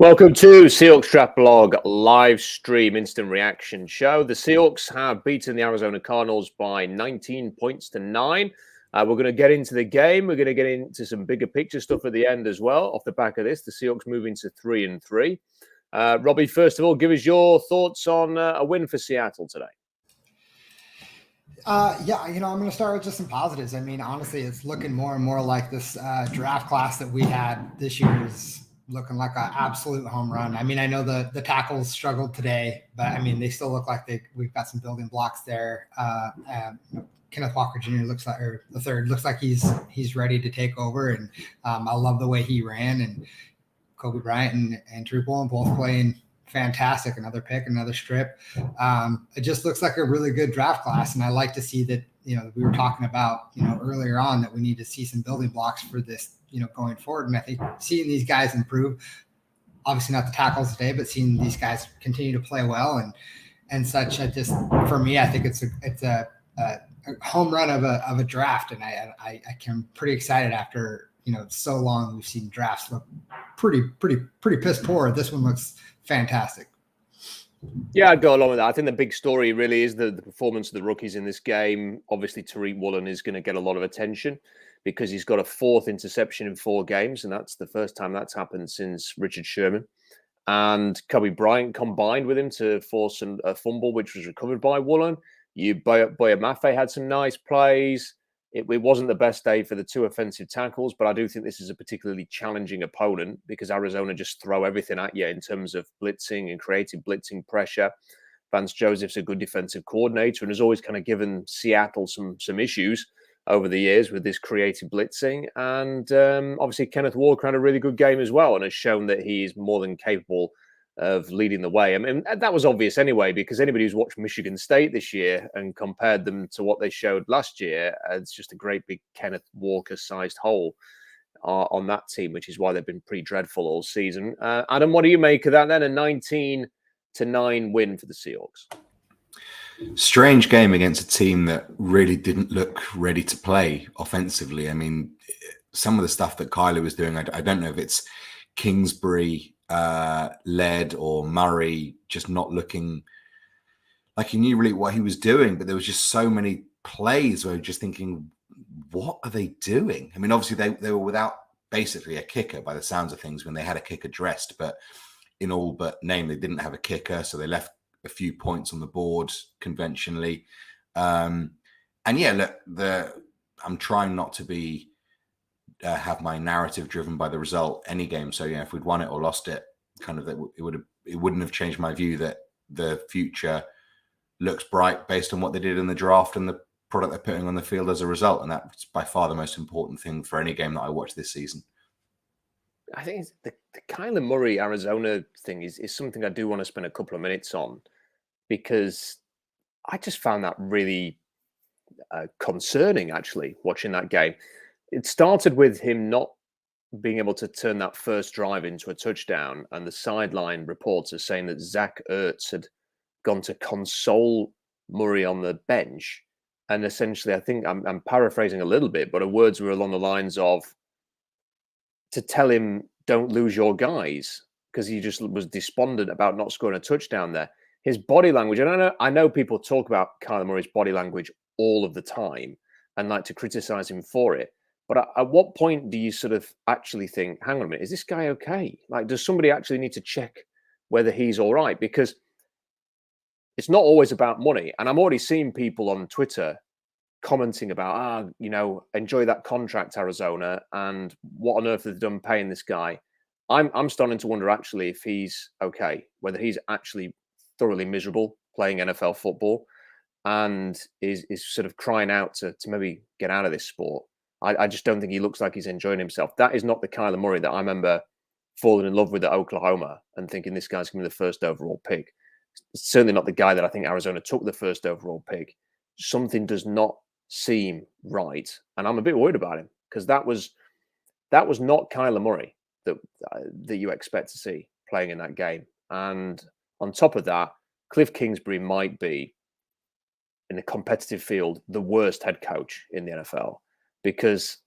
Welcome to Seahawks Draft Blog live stream instant reaction show. The Seahawks have beaten the Arizona Cardinals by 19 points to 9. We're going to get into the game. We're going to get into some bigger picture stuff at the end as well. Off the back of this, the Seahawks moving to 3-3. Robbie, first of all, give us your thoughts on a win for Seattle today. I'm going to start with just some positives. I mean, honestly, it's looking more and more like this draft class that we had this year is looking like an absolute home run. I mean, I know the tackles struggled today, but I mean, they still look like we've got some building blocks there. Kenneth Walker Jr. looks like he's ready to take over, and I love the way he ran. And Kobe Bryant and Tariq Woolen both playing fantastic. Another pick, another strip. It just looks like a really good draft class, and I like to see that. We were talking about earlier on that we need to see some building blocks for this going forward. And I think seeing these guys improve, obviously not the tackles today, but seeing these guys continue to play well and such. I think it's a home run of a draft, and I'm pretty excited after so long we've seen drafts look pretty piss poor. This one looks fantastic. Yeah, I'd go along with that. I think the big story really is the performance of the rookies in this game. Obviously, Tariq Woolen is going to get a lot of attention because he's got a 4th interception in 4 games, and that's the first time that's happened since Richard Sherman. And Kobe Bryant combined with him to force a fumble, which was recovered by Woolen. Boya Mafe had some nice plays. It wasn't the best day for the 2 offensive tackles, but I do think this is a particularly challenging opponent because Arizona just throw everything at you in terms of blitzing and creative blitzing pressure. Vance Joseph's a good defensive coordinator and has always kind of given Seattle some issues over the years with this creative blitzing. And obviously Kenneth Walker had a really good game as well and has shown that he is more than capable of leading the way. I mean, that was obvious anyway, because anybody who's watched Michigan State this year and compared them to what they showed last year, it's just a great big Kenneth Walker-sized hole on that team, which is why they've been pretty dreadful all season. Adam, what do you make of that then? A 19-9 win for the Seahawks. Strange game against a team that really didn't look ready to play offensively. I mean, some of the stuff that Kyler was doing, I don't know if it's Kingsbury led or Murray just not looking like he knew really what he was doing, but there was just so many plays where you're just thinking, what are they doing? I mean, obviously they were without basically a kicker by the sounds of things when they had a kicker dressed, but in all but name, they didn't have a kicker. So they left a few points on the board conventionally. And yeah, look, I'm trying not to be have my narrative driven by the result any game. So if we'd won it or lost it, kind of it wouldn't have changed my view that the future looks bright based on what they did in the draft and the product they're putting on the field as a result. And that's by far the most important thing for any game that I watch this season. I think the Kyler Murray Arizona thing is something I do want to spend a couple of minutes on, because I just found that really concerning, actually, watching that game. It started with him not being able to turn that first drive into a touchdown, and the sideline reports are saying that Zach Ertz had gone to console Murray on the bench. And essentially, I think I'm paraphrasing a little bit, but her words were along the lines of to tell him, don't lose your guys, because he just was despondent about not scoring a touchdown there. His body language, and I know people talk about Kyler Murray's body language all of the time and like to criticize him for it. But at what point do you sort of actually think, hang on a minute, is this guy okay? Like, does somebody actually need to check whether he's all right? Because it's not always about money. And I'm already seeing people on Twitter commenting about, enjoy that contract, Arizona, and what on earth have they done paying this guy? I'm starting to wonder actually if he's okay, whether he's actually thoroughly miserable playing NFL football and is sort of crying out to maybe get out of this sport. I just don't think he looks like he's enjoying himself. That is not the Kyler Murray that I remember falling in love with at Oklahoma and thinking this guy's going to be the first overall pick. It's certainly not the guy that I think Arizona took the first overall pick. Something does not seem right, and I'm a bit worried about him because that was not Kyler Murray that you expect to see playing in that game. And on top of that, Cliff Kingsbury might be, in a competitive field, the worst head coach in the NFL, because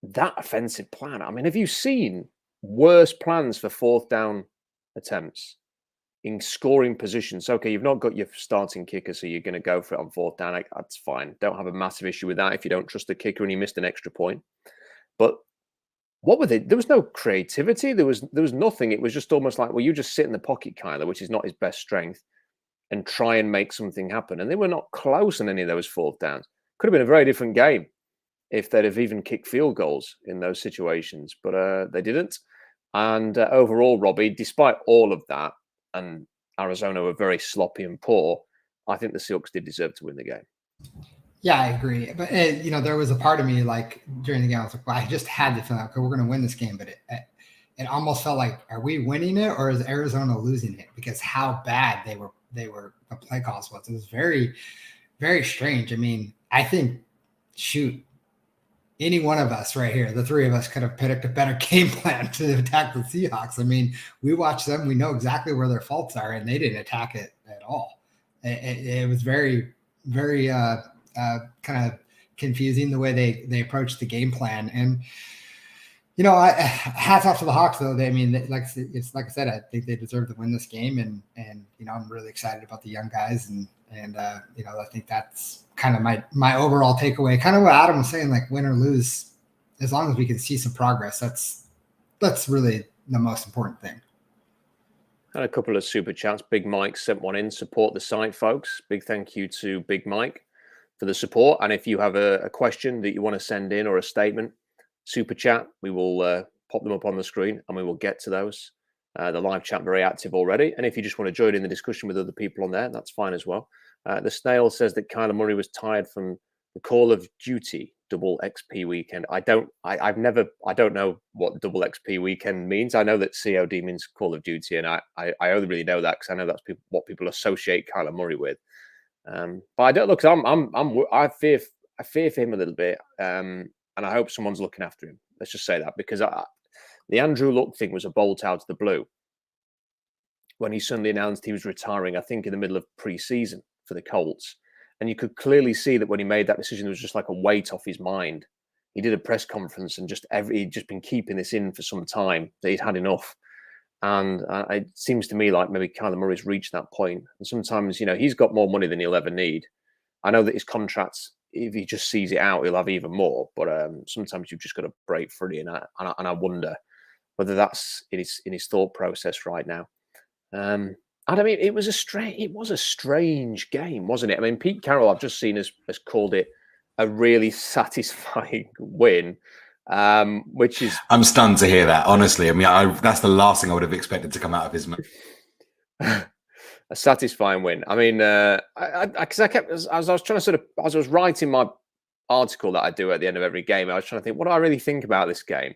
that offensive plan, I mean, have you seen worse plans for 4th down attempts in scoring positions. Okay, you've not got your starting kicker, so you're going to go for it on 4th down. That's fine. Don't have a massive issue with that if you don't trust the kicker and he missed an extra point. But what were they? There was no creativity. There was nothing. It was just almost like, well, you just sit in the pocket, Kyler, which is not his best strength, and try and make something happen. And they were not close on any of those 4th downs. Could have been a very different game if they'd have even kicked field goals in those situations, but they didn't. And overall, Robbie, despite all of that, and Arizona were very sloppy and poor, I think the Seahawks did deserve to win the game. Yeah, I agree. But, there was a part of me, like, during the game, I was like, well, I just had to feel like, okay, we're going to win this game. But it almost felt like, are we winning it or is Arizona losing it? Because how bad they were, the play calls was. It was very, very strange. I mean, I think, shoot, any one of us right here, the three of us could have picked a better game plan to attack the Seahawks. I mean, we watch them, we know exactly where their faults are, and they didn't attack it at all. It was very, very kind of confusing the way they approached the game plan. And, hats off to the Hawks, though. Like I said, I think they deserve to win this game, and I'm really excited about the young guys, and I think that's kind of my overall takeaway. Kind of what Adam was saying, like win or lose, as long as we can see some progress, that's really the most important thing. Had a couple of super chats. Big Mike sent one in. Support the site, folks. Big thank you to Big Mike for the support. And if you have a question that you want to send in or a statement, super chat, we will pop them up on the screen and we will get to those. The live chat very active already. And if you just want to join in the discussion with other people on there, that's fine as well. The Snail says that Kyler Murray was tired from the Call of Duty double XP weekend. I don't know what double XP weekend means. I know that COD means Call of Duty, and I only really know that because I know that's what people associate Kyler Murray with. But I don't look. I fear for him a little bit, and I hope someone's looking after him. Let's just say that, because the Andrew Luck thing was a bolt out of the blue when he suddenly announced he was retiring. I think in the middle of pre-season for the Colts. And you could clearly see that when he made that decision, there was just like a weight off his mind. He did a press conference and he'd just been keeping this in for some time, that he'd had enough. And it seems to me like maybe Kyler Murray's reached that point. And sometimes, he's got more money than he'll ever need. I know that his contracts, if he just sees it out, he'll have even more. But sometimes you've just got to break free. And I wonder whether that's in his thought process right now. And I mean, it was a strange game, wasn't it? I mean, Pete Carroll, I've just seen has called it a really satisfying win, which is... I'm stunned to hear that, honestly. I mean, that's the last thing I would have expected to come out of his mouth. A satisfying win. I mean, because I was writing my article that I do at the end of every game, I was trying to think, what do I really think about this game?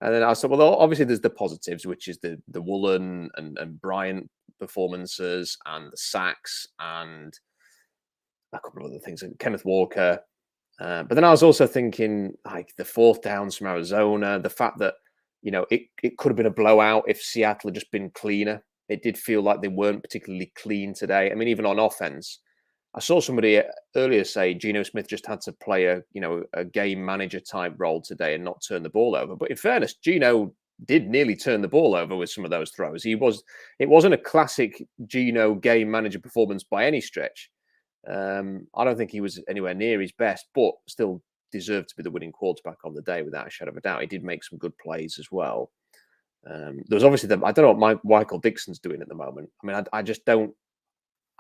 And then I said, well, obviously there's the positives, which is the Woolen and Bryant performances and the sacks and a couple of other things, and Kenneth Walker. But then I was also thinking, like, the 4th downs from Arizona, the fact that, it could have been a blowout if Seattle had just been cleaner. It did feel like they weren't particularly clean today. I mean, even on offense, I saw somebody earlier say Geno Smith just had to play a game manager type role today and not turn the ball over. But in fairness, Geno did nearly turn the ball over with some of those throws. It wasn't a classic Geno game manager performance by any stretch. I don't think he was anywhere near his best, but still deserved to be the winning quarterback on the day without a shadow of a doubt. He did make some good plays as well. There's obviously I don't know what Michael Dixon's doing at the moment. I mean, I just don't.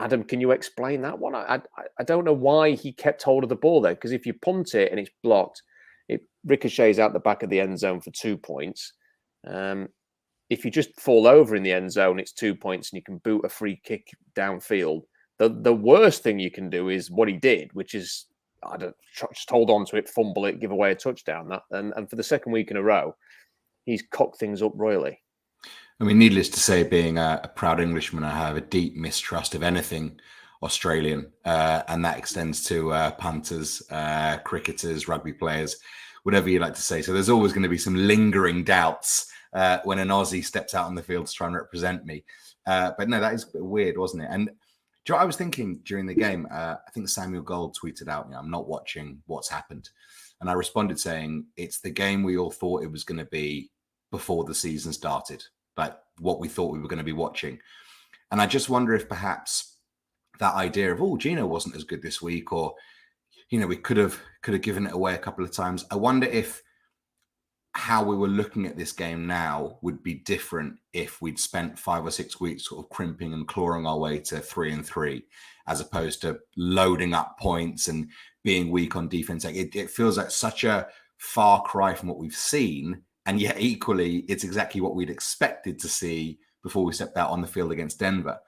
Adam, can you explain that one? I don't know why he kept hold of the ball there, because if you punt it and it's blocked, it ricochets out the back of the end zone for 2 points. If you just fall over in the end zone, it's 2 points and you can boot a free kick downfield. The worst thing you can do is what he did, which is just hold on to it, fumble it, give away a touchdown. And for the second week in a row, he's cocked things up royally. I mean, needless to say, being a proud Englishman, I have a deep mistrust of anything Australian, and that extends to punters, cricketers, rugby players, whatever you like to say. So there's always going to be some lingering doubts when an Aussie steps out on the field to try and represent me. But no, that is a bit weird, wasn't it? And do you know what I was thinking during the game? I think Samuel Gold tweeted out, I'm not watching what's happened. And I responded saying, it's the game we all thought it was going to be before the season started. like what we thought we were going to be watching. And I just wonder if perhaps that idea of, oh, Geno wasn't as good this week, or, you know, we could have given it away a couple of times. I wonder if how we were looking at this game now would be different if we'd spent 5 or 6 weeks sort of crimping and clawing our way to 3-3, as opposed to loading up points and being weak on defense. Like it feels like such a far cry from what we've seen, and yet equally, it's exactly what we'd expected to see before we stepped out on the field against Denver.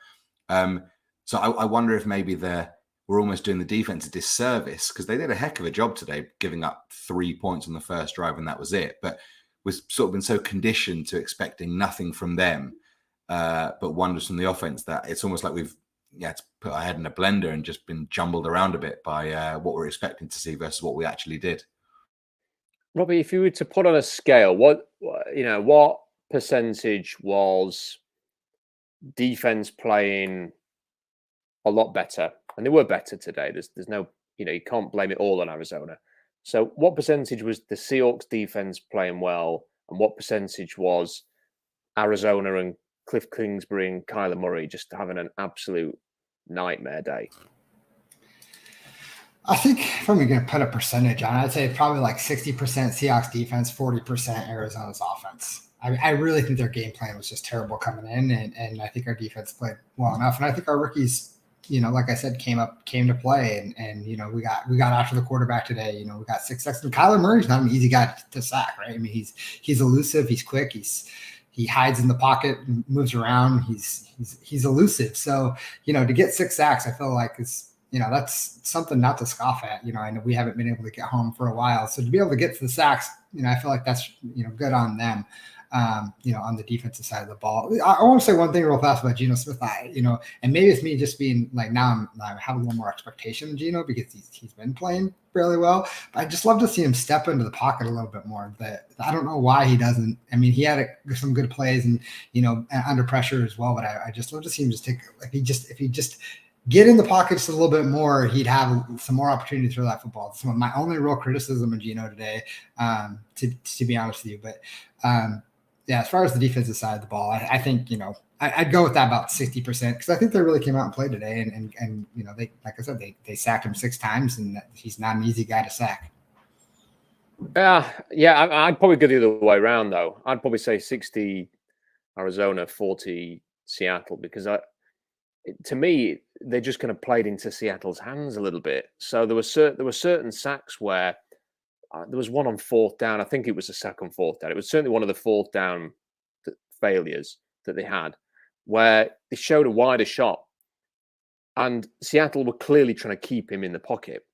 So I wonder if maybe we're almost doing the defense a disservice, because they did a heck of a job today, giving up 3 points on the first drive, and that was it. But we've sort of been so conditioned to expecting nothing from them, but wonders from the offense, that it's almost like we've to put our head in a blender and just been jumbled around a bit by what we're expecting to see versus what we actually did. Robbie, if you were to put on a scale, what percentage was defense playing a lot better? And they were better today. There's no, you can't blame it all on Arizona. So what percentage was the Seahawks defense playing well, and what percentage was Arizona and Cliff Kingsbury and Kyler Murray just having an absolute nightmare day? I think if I'm going to put a percentage on it, I'd say probably like 60% Seahawks defense, 40% Arizona's offense. I really think their game plan was just terrible coming in, and I think our defense played well enough. And I think our rookies, like I said, came to play, and we got after the quarterback today. We got 6 sacks. And Kyler Murray's not an easy guy to sack, right? I mean, he's elusive, he's quick, he hides in the pocket and moves around. He's elusive. So to get 6 sacks, I feel like that's something not to scoff at. I know we haven't been able to get home for a while, so to be able to get to the sacks, I feel like that's good on them. On the defensive side of the ball. I want to say one thing real fast about Geno Smith. And maybe it's me just being like, now I have a little more expectation of Geno because he's been playing fairly well. But I just love to see him step into the pocket a little bit more. That I don't know why he doesn't. I mean, he had some good plays and under pressure as well. But I just love to see him just take, if he just get in the pocket just a little bit more, he'd have some more opportunity to throw that football. It's my only real criticism of Geno today, to be honest with you. But as far as the defensive side of the ball, I think, I'd go with that about 60%, because I think they really came out and played today. And they, like I said, they sacked him 6 times, and he's not an easy guy to sack. I'd probably go the other way around, though. I'd probably say 60 Arizona, 40 Seattle, because to me, they just kind of played into Seattle's hands a little bit. So there were certain sacks where there was one on 4th down. I think it was a sack on 4th down. It was certainly one of the 4th down failures that they had, where they showed a wider shot, and Seattle were clearly trying to keep him in the pocket,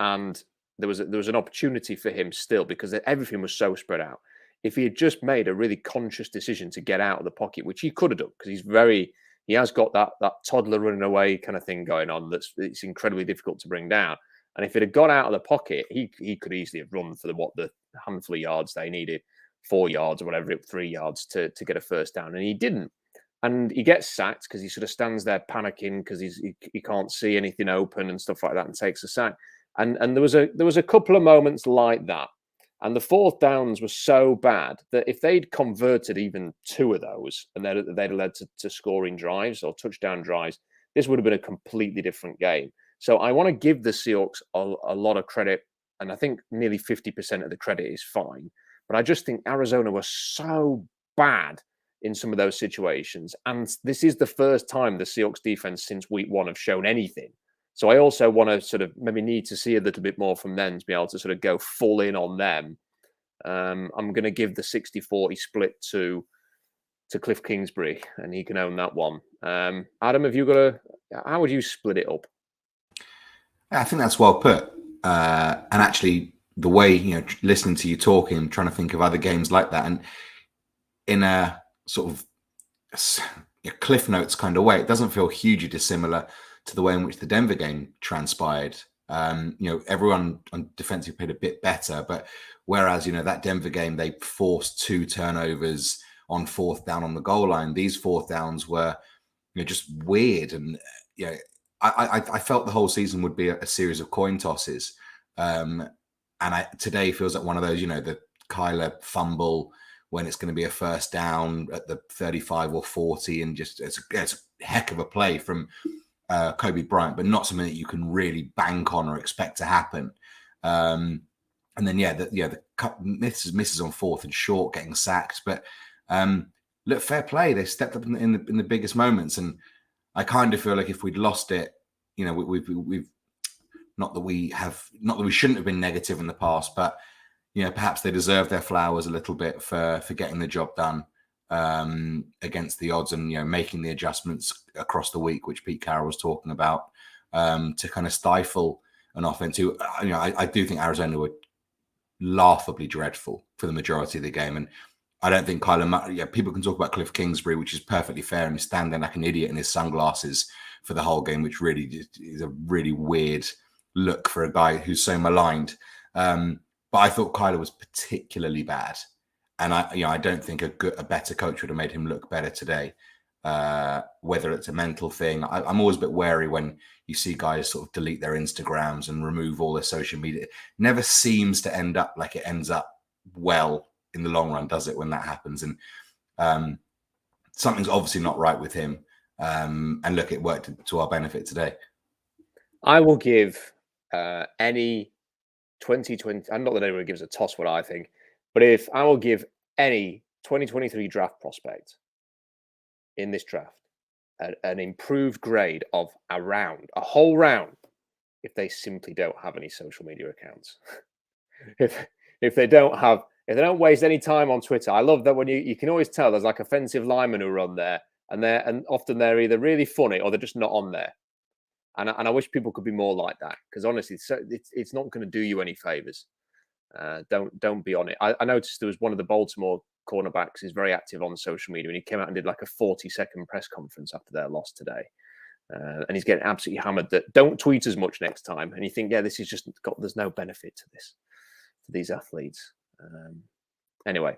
and there was an opportunity for him still, because everything was so spread out. If he had just made a really conscious decision to get out of the pocket, which he could have done, because he has got that toddler running away kind of thing going on it's incredibly difficult to bring down. And if it had got out of the pocket, he could easily have run for the handful of yards they needed, 4 yards or whatever, 3 yards to get a first down. And he didn't. And he gets sacked because he sort of stands there panicking because he can't see anything open and stuff like that, and takes a sack. And there was a couple of moments like that. And the 4th downs were so bad that if they'd converted even 2 of those, and they'd led to scoring drives or touchdown drives, this would have been a completely different game. So I want to give the Seahawks a lot of credit, and I think nearly 50% of the credit is fine. But I just think Arizona was so bad in some of those situations. And this is the first time the Seahawks defense since week 1 have shown anything. So I also want to sort of maybe need to see a little bit more from them to be able to sort of go full in on them. I'm going to give the 60-40 split to Cliff Kingsbury, and he can own that one. Adam, how would you split it up? I think that's well put. And actually, the way, listening to you talking, trying to think of other games like that, and in a sort of Cliff Notes kind of way, it doesn't feel hugely dissimilar to the way in which the Denver game transpired. Everyone on defensive played a bit better, but whereas, that Denver game, they forced 2 turnovers on 4th down on the goal line, these 4th downs were, just weird. And, I felt the whole season would be a series of coin tosses. And today feels like one of those, the Kyler fumble when it's going to be a first down at the 35 or 40, and just it's a heck of a play from Kobe Bryant, but not something that you can really bank on or expect to happen. And then the misses on 4th and short, getting sacked. But look, fair play. They stepped up in the biggest moments, and I kind of feel like if we'd lost it, we've not that we shouldn't have been negative in the past, but perhaps they deserve their flowers a little bit for getting the job done against the odds, and making the adjustments across the week, which Pete Carroll was talking about, to kind of stifle an offense who, I do think Arizona were laughably dreadful for the majority of the game. And I don't think people can talk about Cliff Kingsbury, which is perfectly fair, and he's standing like an idiot in his sunglasses for the whole game, which really is a really weird look for a guy who's so maligned. But I thought Kyler was particularly bad. And I don't think a better coach would have made him look better today. Whether it's a mental thing, I'm always a bit wary when you see guys sort of delete their Instagrams and remove all their social media. It never seems to end up like it ends up well in the long run, does it, when that happens? And something's obviously not right with him. And look, it worked to our benefit today. I will give any 2020, and not that anyone gives a toss what I think, but if I will give any 2023 draft prospect in this draft an improved grade of a whole round, if they simply don't have any social media accounts. if they don't waste any time on Twitter. I love that when you can always tell there's like offensive linemen who are on there, and often they're either really funny or they're just not on there. And I wish people could be more like that, because honestly, it's not going to do you any favors. Don't be on it. I noticed there was one of the Baltimore cornerbacks is very active on social media, and he came out and did like a 40-second press conference after their loss today. And he's getting absolutely hammered that don't tweet as much next time. And you think, this is there's no benefit to this for these athletes. Anyway,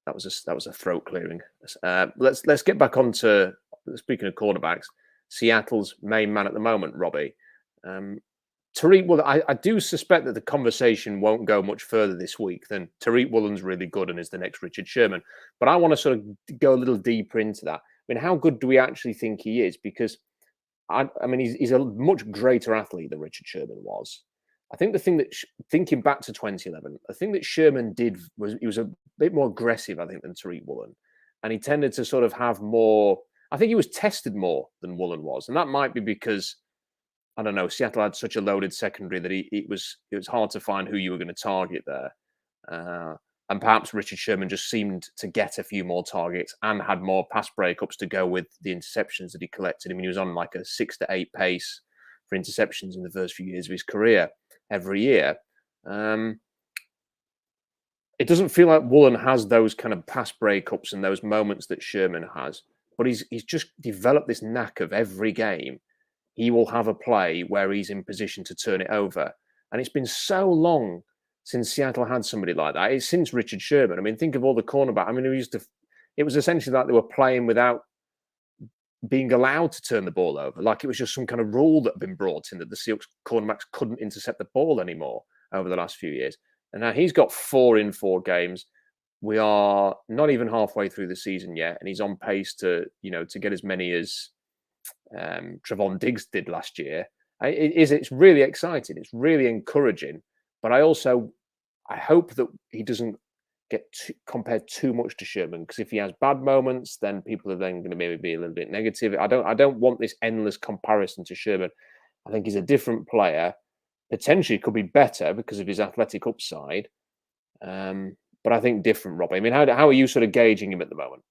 that was a throat clearing. Let's get back on to, speaking of cornerbacks, Seattle's main man at the moment, Robbie. Tariq Woolen, I do suspect that the conversation won't go much further this week than Tariq Woolen's really good and is the next Richard Sherman. But I want to sort of go a little deeper into that. I mean, how good do we actually think he is? Because, I mean, he's a much greater athlete than Richard Sherman was. I think the thing that, thinking back to 2011, the thing that Sherman did was he was a bit more aggressive, I think, than Tariq Woolen. And he tended to sort of have more, I think he was tested more than Woolen was. And that might be because, I don't know, Seattle had such a loaded secondary that it was hard to find who you were going to target there. And perhaps Richard Sherman just seemed to get a few more targets and had more pass breakups to go with the interceptions that he collected. I mean, he was on like a 6 to 8 pace for interceptions in the first few years of his career every year. It doesn't feel like Woolen has those kind of pass breakups and those moments that Sherman has, but he's just developed this knack of every game he will have a play where he's in position to turn it over. And it's been so long since Seattle had somebody like that. It's since Richard Sherman. I mean, think of all the cornerbacks. I mean, it was essentially like they were playing without being allowed to turn the ball over. Like it was just some kind of rule that had been brought in that the Seahawks cornerbacks couldn't intercept the ball anymore over the last few years. And now he's got 4 in 4 games. We are not even halfway through the season yet, and he's on pace to get as many as Trevon Diggs did last year. It's really exciting. It's really encouraging. But I hope that he doesn't get compared too much to Sherman, because if he has bad moments, then people are then going to maybe be a little bit negative. I don't want this endless comparison to Sherman. I think he's a different player. Potentially could be better because of his athletic upside. But I think different, Robbie. I mean, how are you sort of gauging him at the moment?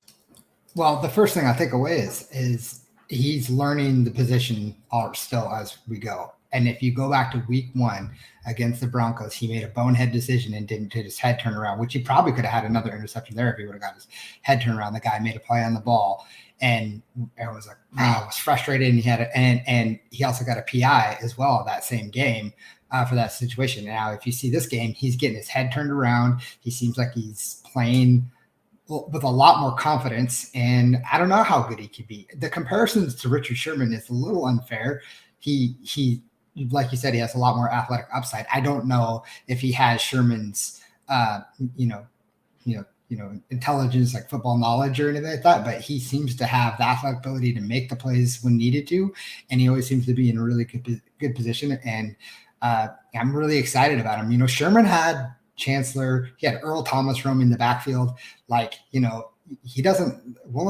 Well, the first thing I take away is he's learning the position still as we go. And if you go back to week 1 against the Broncos, he made a bonehead decision and didn't get his head turned around, which he probably could have had another interception there if he would have got his head turned around. The guy made a play on the ball, and I was like, I was frustrated. And he had and he also got a PI as well that same game for that situation. Now, if you see this game, he's getting his head turned around. He seems like he's playing with a lot more confidence, and I don't know how good he could be. The comparisons to Richard Sherman is a little unfair. He like you said, he has a lot more athletic upside. I don't know if he has Sherman's intelligence, like football knowledge or anything like that, but he seems to have that ability to make the plays when needed to, and he always seems to be in a really good position. And I'm really excited about him. Sherman had Chancellor, he had Earl Thomas roaming the backfield. Woolen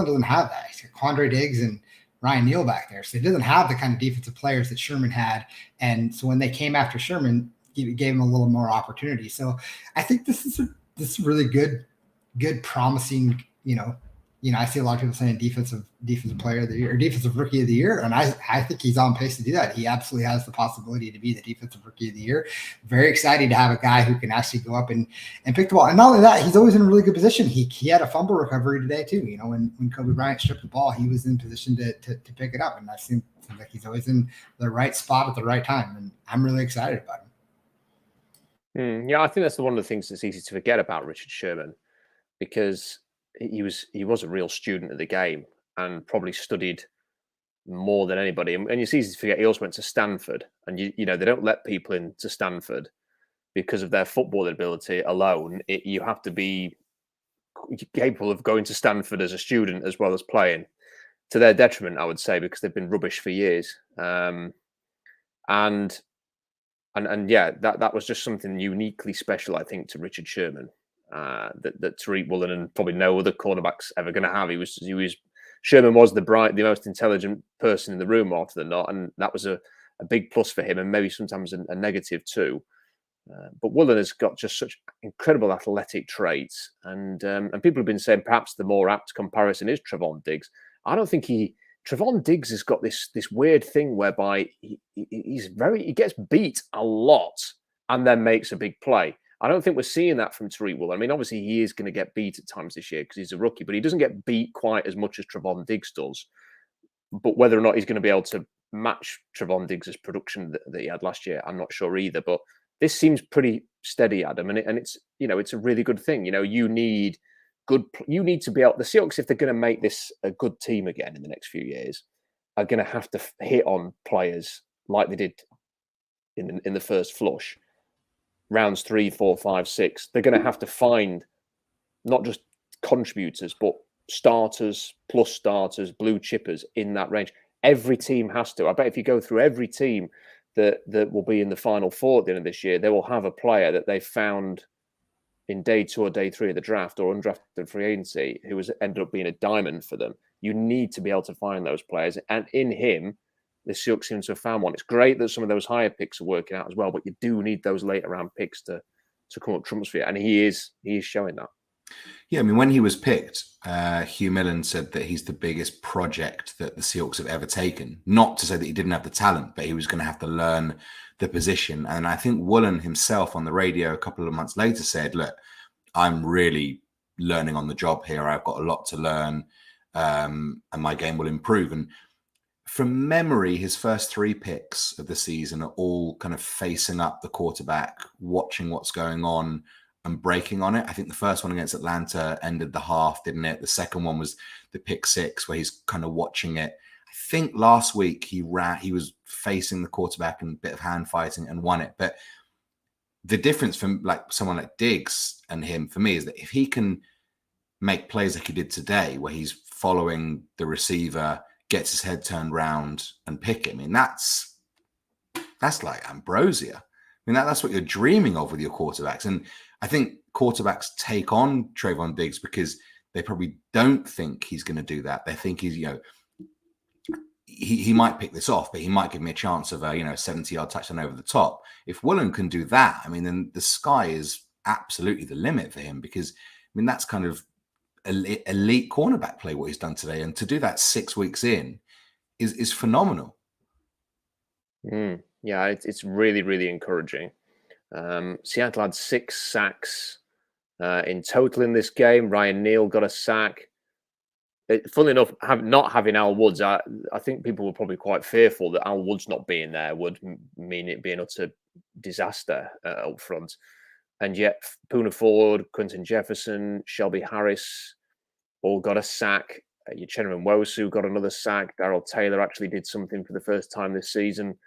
doesn't have that. He's got Quandre Diggs and Ryan Neal back there. So he doesn't have the kind of defensive players that Sherman had. And so when they came after Sherman, he gave him a little more opportunity. So I think this is really good, promising, I see a lot of people saying defensive player of the year or defensive rookie of the year. And I think he's on pace to do that. He absolutely has the possibility to be the defensive rookie of the year. Very excited to have a guy who can actually go up and pick the ball. And not only that, he's always in a really good position. He had a fumble recovery today too. When Kobe Bryant stripped the ball, he was in position to pick it up. And that seems like he's always in the right spot at the right time. And I'm really excited about him. Yeah, I think that's one of the things that's easy to forget about Richard Sherman, because he was a real student of the game and probably studied more than anybody. And it's easy to forget he also went to Stanford, and they don't let people into Stanford because of their football ability alone. You have to be capable of going to Stanford as a student as well as playing, to their detriment, I would say, because they've been rubbish for years. And yeah, that was just something uniquely special, I think, to Richard Sherman. That Tariq Woolen and probably no other cornerback's ever going to have. Sherman was the most intelligent person in the room, more often than not, and that was a big plus for him, and maybe sometimes a negative too. But Woolen has got just such incredible athletic traits, and people have been saying perhaps the more apt comparison is Trevon Diggs. I don't think Trevon Diggs has got this weird thing whereby he gets beat a lot and then makes a big play. I don't think we're seeing that from Tariq Woolen. I mean, obviously he is going to get beat at times this year because he's a rookie, but he doesn't get beat quite as much as Trevon Diggs does. But whether or not he's going to be able to match Trevon Diggs' production that he had last year, I'm not sure either. But this seems pretty steady, Adam, and it's it's a really good thing. You need to be able. The Seahawks, if they're going to make this a good team again in the next few years, are going to have to hit on players like they did in the first flush. Rounds 3, 4, 5, 6, they're going to have to find not just contributors, but starters, plus starters, blue chippers in that range. Every team has to. I bet if you go through every team that will be in the Final Four at the end of this year, they will have a player that they found in day 2 or day 3 of the draft or undrafted free agency who has ended up being a diamond for them. You need to be able to find those players. And in him, the Seahawks seem to have found one. It's great that some of those higher picks are working out as well, but you do need those later round picks to come up trumps for you. And he is showing that. Yeah, I mean, when he was picked, Hugh Millen said that he's the biggest project that the Seahawks have ever taken. Not to say that he didn't have the talent, but he was going to have to learn the position. And I think Woolen himself on the radio a couple of months later said, look, I'm really learning on the job here. I've got a lot to learn, and my game will improve. And from memory, his first 3 picks of the season are all kind of facing up the quarterback, watching what's going on and breaking on it. I think the first one against Atlanta ended the half, didn't it? The second one was the pick 6 where he's kind of watching it. I think last week he was facing the quarterback and a bit of hand fighting and won it. But the difference from like someone like Diggs and him for me is that if he can make plays like he did today, where he's following the receiver, gets his head turned round and pick him, I mean, that's like ambrosia. I mean, that's what you're dreaming of with your quarterbacks. And I think quarterbacks take on Trevon Diggs because they probably don't think he's going to do that. They think he's, he might pick this off, but he might give me a chance of a 70-yard touchdown over the top. If Woolen can do that, I mean, then the sky is absolutely the limit for him, because I mean, that's kind of elite cornerback play what he's done today, and to do that 6 weeks in is phenomenal. Yeah, it's really, really encouraging. Seattle had 6 sacks in total in this game. Ryan Neal got a sack. Funnily enough, not having Al Woods, I think people were probably quite fearful that Al Woods not being there would mean it being utter disaster up front. And yet, Poona Ford, Quentin Jefferson, Shelby Harris all got a sack. Uchenna Nwosu got another sack. Darrell Taylor actually did something for the first time this season.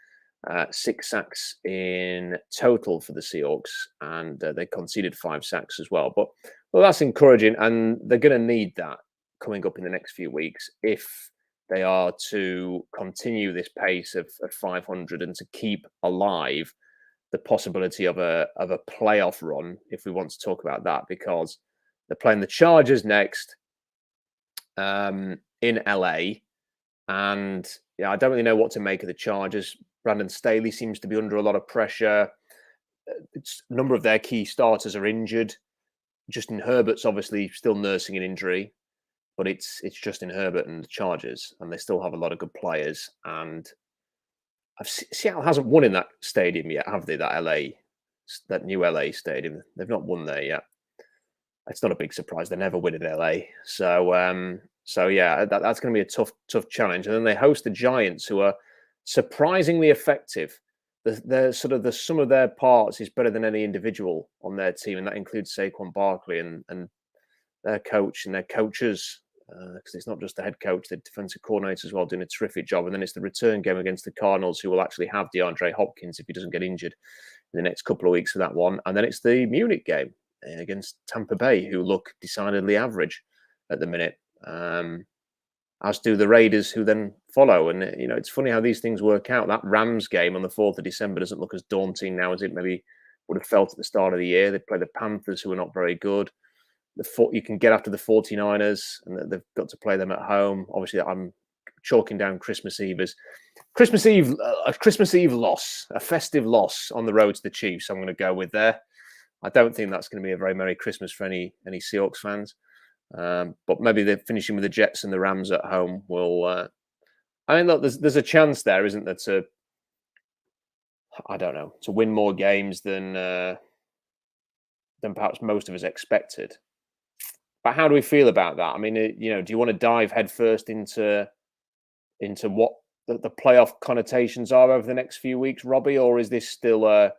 6 sacks in total for the Seahawks, and they conceded 5 sacks as well. But that's encouraging, and they're going to need that coming up in the next few weeks if they are to continue this pace of 500 and to keep alive the possibility of a playoff run, if we want to talk about that, because they're playing the Chargers next in LA, and I don't really know what to make of the Chargers. Brandon Staley seems to be under a lot of pressure. A number of their key starters are injured. Justin Herbert's obviously still nursing an injury, but it's Justin Herbert and the Chargers, and they still have a lot of good players. And Seattle hasn't won in that stadium yet, have they? That new LA stadium. They've not won there yet. It's not a big surprise. They never win in LA. So yeah, that's going to be a tough challenge. And then they host the Giants, who are surprisingly effective. The sum of their parts is better than any individual on their team, and that includes Saquon Barkley and their coach and their coaches, because it's not just the head coach, the defensive coordinator as well, doing a terrific job. And then it's the return game against the Cardinals, who will actually have DeAndre Hopkins if he doesn't get injured in the next couple of weeks for that one. And then it's the Munich game against Tampa Bay, who look decidedly average at the minute, as do the Raiders, who then follow. And it's funny how these things work out. That Rams game on the 4th of December doesn't look as daunting now as it maybe would have felt at the start of the year. They play the Panthers, who are not very good. You can get after the 49ers, and they've got to play them at home. Obviously, I'm chalking down Christmas Eve as a Christmas Eve loss, a festive loss on the road to the Chiefs. I'm going to go with there. I don't think that's going to be a very Merry Christmas for any Seahawks fans. But maybe they're finishing with the Jets and the Rams at home will. Look, there's a chance there, isn't there, to win more games than perhaps most of us expected. But how do we feel about that? I mean, do you want to dive headfirst into what the playoff connotations are over the next few weeks, Robbie, or is this still a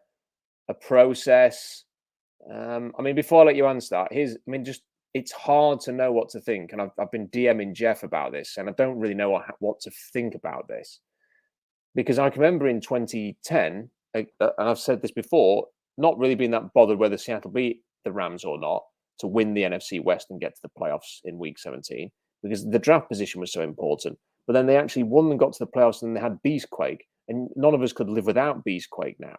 process? Before I let you answer that, it's hard to know what to think, and I've been DMing Jeff about this, and I don't really know what to think about this, because I can remember in 2010, and I've said this before, not really being that bothered whether Seattle beat the Rams or not to win the NFC West and get to the playoffs in Week 17, because the draft position was so important. But then they actually won and got to the playoffs, and they had Beastquake, and none of us could live without Beastquake now.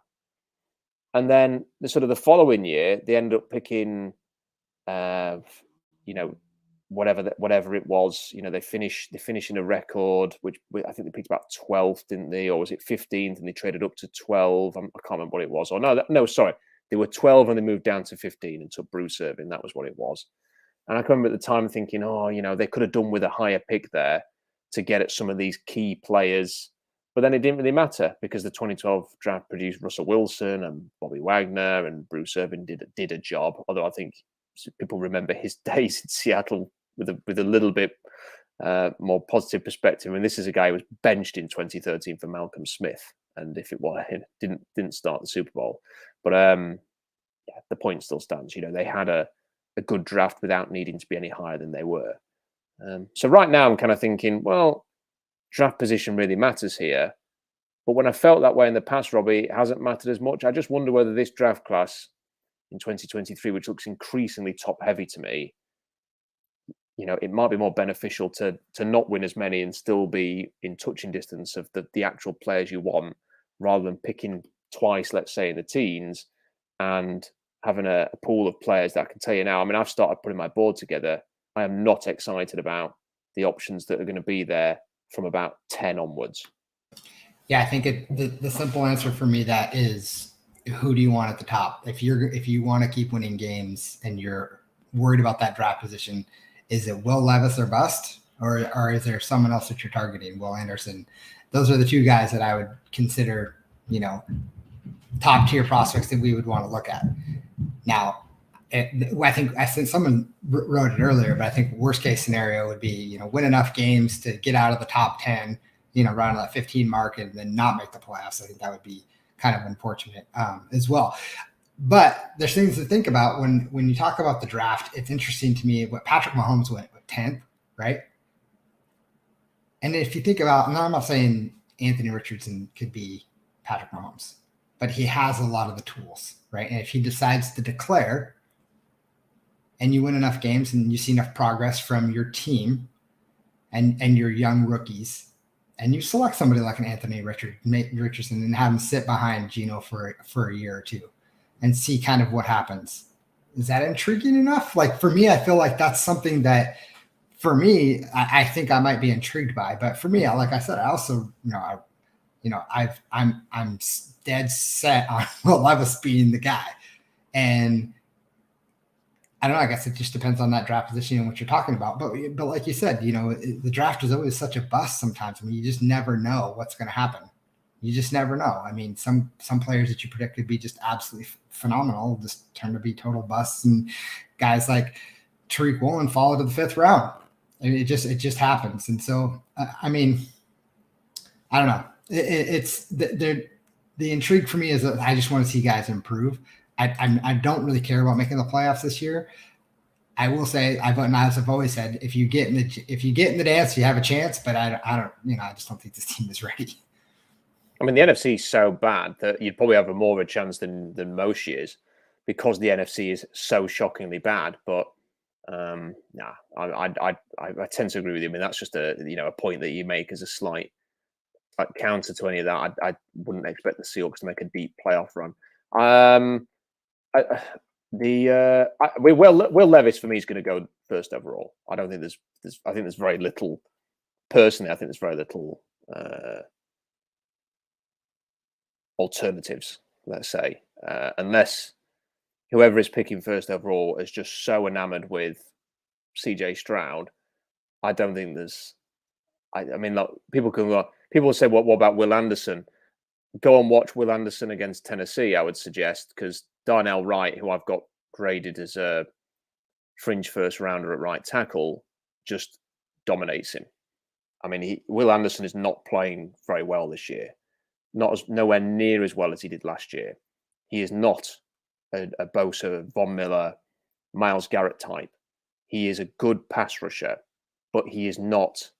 And then the following year, they ended up picking, whatever it was. They finish in a record, which I think they picked about 12th, didn't they? Or was it 15th, and they traded up to 12? I can't remember what it was. Or sorry. They were 12 and they moved down to 15 and took Bruce Irvin. That was what it was. And I can remember at the time thinking, they could have done with a higher pick there to get at some of these key players. But then it didn't really matter, because the 2012 draft produced Russell Wilson and Bobby Wagner, and Bruce Irvin did a job. Although I think people remember his days in Seattle with a little bit more positive perspective. And this is a guy who was benched in 2013 for Malcolm Smith, and if it was, didn't start the Super Bowl. But the point still stands. They had a good draft without needing to be any higher than they were. So right now I'm kind of thinking, well, draft position really matters here. But when I felt that way in the past, Robbie, it hasn't mattered as much. I just wonder whether this draft class in 2023, which looks increasingly top heavy to me, it might be more beneficial to not win as many and still be in touching distance of the actual players you want, rather than picking twice, let's say, in the teens, and having a pool of players that I can tell you now. I've started putting my board together. I am not excited about the options that are going to be there from about 10 onwards. Yeah, I think the simple answer for me that is, who do you want at the top? If you want to keep winning games and you're worried about that draft position, is it Will Levis or bust, or is there someone else that you're targeting? Will Anderson. Those are the two guys that I would consider, top tier prospects that we would want to look at. Now, I think someone wrote it earlier, but I think worst case scenario would be, win enough games to get out of the top 10, around that 15 mark, and then not make the playoffs. I think that would be kind of unfortunate as well. But there's things to think about when you talk about the draft. It's interesting to me what Patrick Mahomes went with 10th, right? And if you think about, and I'm not saying Anthony Richardson could be, Patrick Mahomes, but he has a lot of the tools, right? And if he decides to declare and you win enough games and you see enough progress from your team and your young rookies, and you select somebody like an Anthony Richardson and have him sit behind Geno for a year or two and see kind of what happens. Is that intriguing enough? Like for me, I feel like that's something that for me, I think I might be intrigued by. But for me, like I said, I also, I'm dead set on Will Levis being the guy. And I don't know, I guess it just depends on that draft position and what you're talking about. But like you said, the draft is always such a bust sometimes. I mean, you just never know what's going to happen. You just never know. I mean, some players that you predict could be just absolutely phenomenal just turn to be total busts, and guys like Tariq Woolen fall to the 5th round. I mean, it just happens. And so, I mean, I don't know. It's the intrigue for me is that I just want to see guys improve. I don't really care about making the playoffs this year. I will say, as I've always said, if you get in the dance, you have a chance. But I don't, I just don't think this team is ready. I mean, the NFC is so bad that you'd probably have more of a chance than most years because the NFC is so shockingly bad. But I tend to agree with you. I mean, that's just a point that you make as a slight counter to any of that. I wouldn't expect the Seahawks to make a deep playoff run. Will Levis for me is going to go first overall. I don't think I think there's very little. Personally, I think there's very little alternatives. Let's say, unless whoever is picking first overall is just so enamored with CJ Stroud, I don't think there's. I mean, like, people will say, what about Will Anderson? Go and watch Will Anderson against Tennessee, I would suggest, because Darnell Wright, who I've got graded as a fringe first rounder at right tackle, just dominates him. I mean, Will Anderson is not playing very well this year, nowhere near as well as he did last year. He is not a Bosa, Von Miller, Myles Garrett type. He is a good pass rusher, but he is not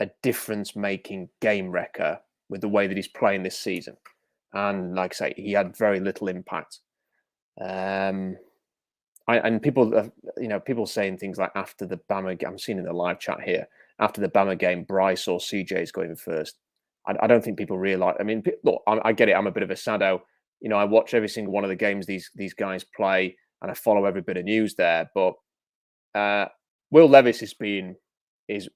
a difference-making game wrecker with the way that he's playing this season. And like I say, he had very little impact. And people, people saying things like after the Bama game, I'm seeing in the live chat here, after the Bama game, Bryce or CJ is going first. I don't think people realize. I mean, look, I get it. I'm a bit of a sado. I watch every single one of the games these guys play, and I follow every bit of news there. But Will Levis is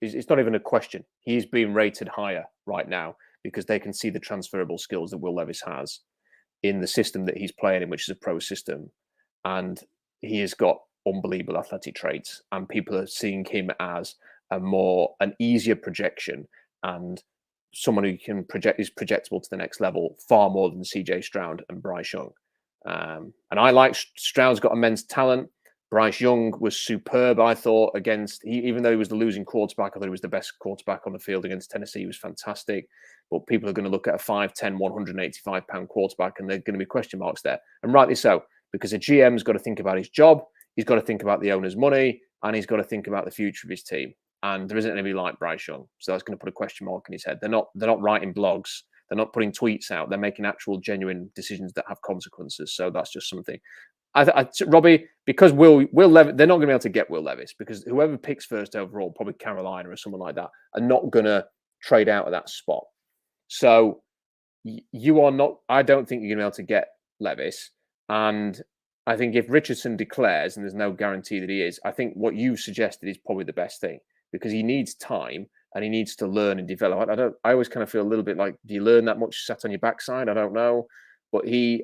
it's not even a question. He's being rated higher right now because they can see the transferable skills that Will Levis has in the system that he's playing in, which is a pro system. And he has got unbelievable athletic traits, and people are seeing him as an easier projection and someone who is projectable to the next level far more than CJ Stroud and Bryce Young. And I like Stroud's got immense talent. Bryce Young was superb, I thought, even though he was the losing quarterback, I thought he was the best quarterback on the field against Tennessee. He was fantastic. But people are going to look at a 5'10", 185-pound quarterback, and there are going to be question marks there. And rightly so, because a GM's got to think about his job, he's got to think about the owner's money, and he's got to think about the future of his team. And there isn't anybody like Bryce Young. So that's going to put a question mark in his head. They're not writing blogs. They're not putting tweets out. They're making actual genuine decisions that have consequences. So that's just something. Robbie, because Will Levis, they're not going to be able to get Will Levis because whoever picks first overall, probably Carolina or someone like that, are not going to trade out of that spot. So you are not. I don't think you're going to be able to get Levis. And I think if Richardson declares, and there's no guarantee that he is, I think what you suggested is probably the best thing because he needs time and he needs to learn and develop. I always kind of feel a little bit like, do you learn that much sat on your backside? I don't know, but he,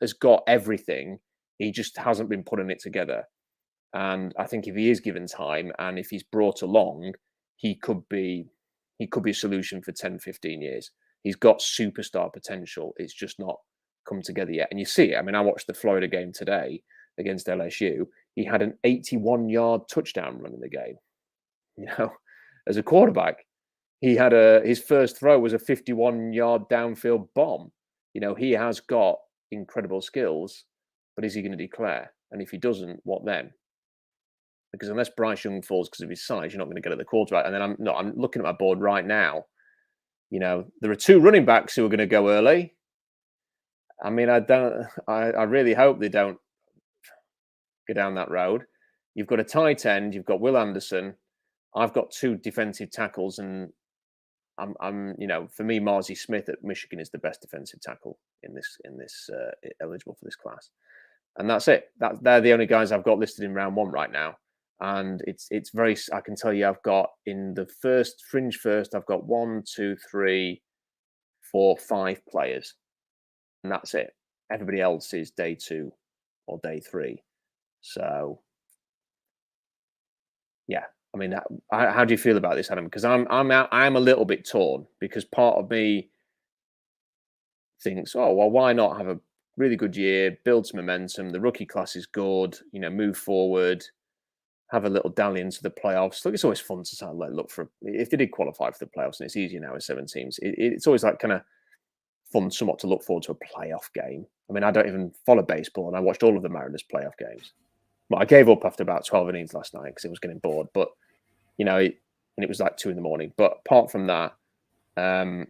has got everything. He just hasn't been putting it together. And I think if he is given time and if he's brought along, he could be a solution for 10, 15 years. He's got superstar potential. It's just not come together yet. And you see it. I mean, I watched the Florida game today against LSU. He had an 81-yard touchdown run in the game. As a quarterback, he had his first throw was a 51-yard downfield bomb. He has got incredible skills, but is he going to declare? And if he doesn't, what then? Because unless Bryce Young falls because of his size, you're not going to get at the quarterback. And then I'm looking at my board right now. You know, there are 2 running backs who are going to go early. I mean, I really hope they don't go down that road. You've got a tight end, you've got Will Anderson. I've got 2 defensive tackles, and I'm you know, for me, Marzi Smith at Michigan is the best defensive tackle in this eligible for this class, and that's it. They're the only guys I've got listed in round 1 right now, and it's very. I can tell you, I've got in the fringe first, I've got 1, 2, 3, 4, 5 players, and that's it. Everybody else is day 2 or day 3. So, yeah. I mean, how do you feel about this, Adam? Because I'm a little bit torn, because part of me thinks, oh well, why not have a really good year, build some momentum. The rookie class is good, you know, move forward, have a little dally into the playoffs. Look, it's always fun to look for if they did qualify for the playoffs, and it's easier now with 7 teams. It's always like kind of fun, somewhat to look forward to a playoff game. I mean, I don't even follow baseball, and I watched all of the Mariners playoff games. Well, I gave up after about 12 innings last night because it was getting bored, but. You know, and it was like 2 a.m. But apart from that, yeah,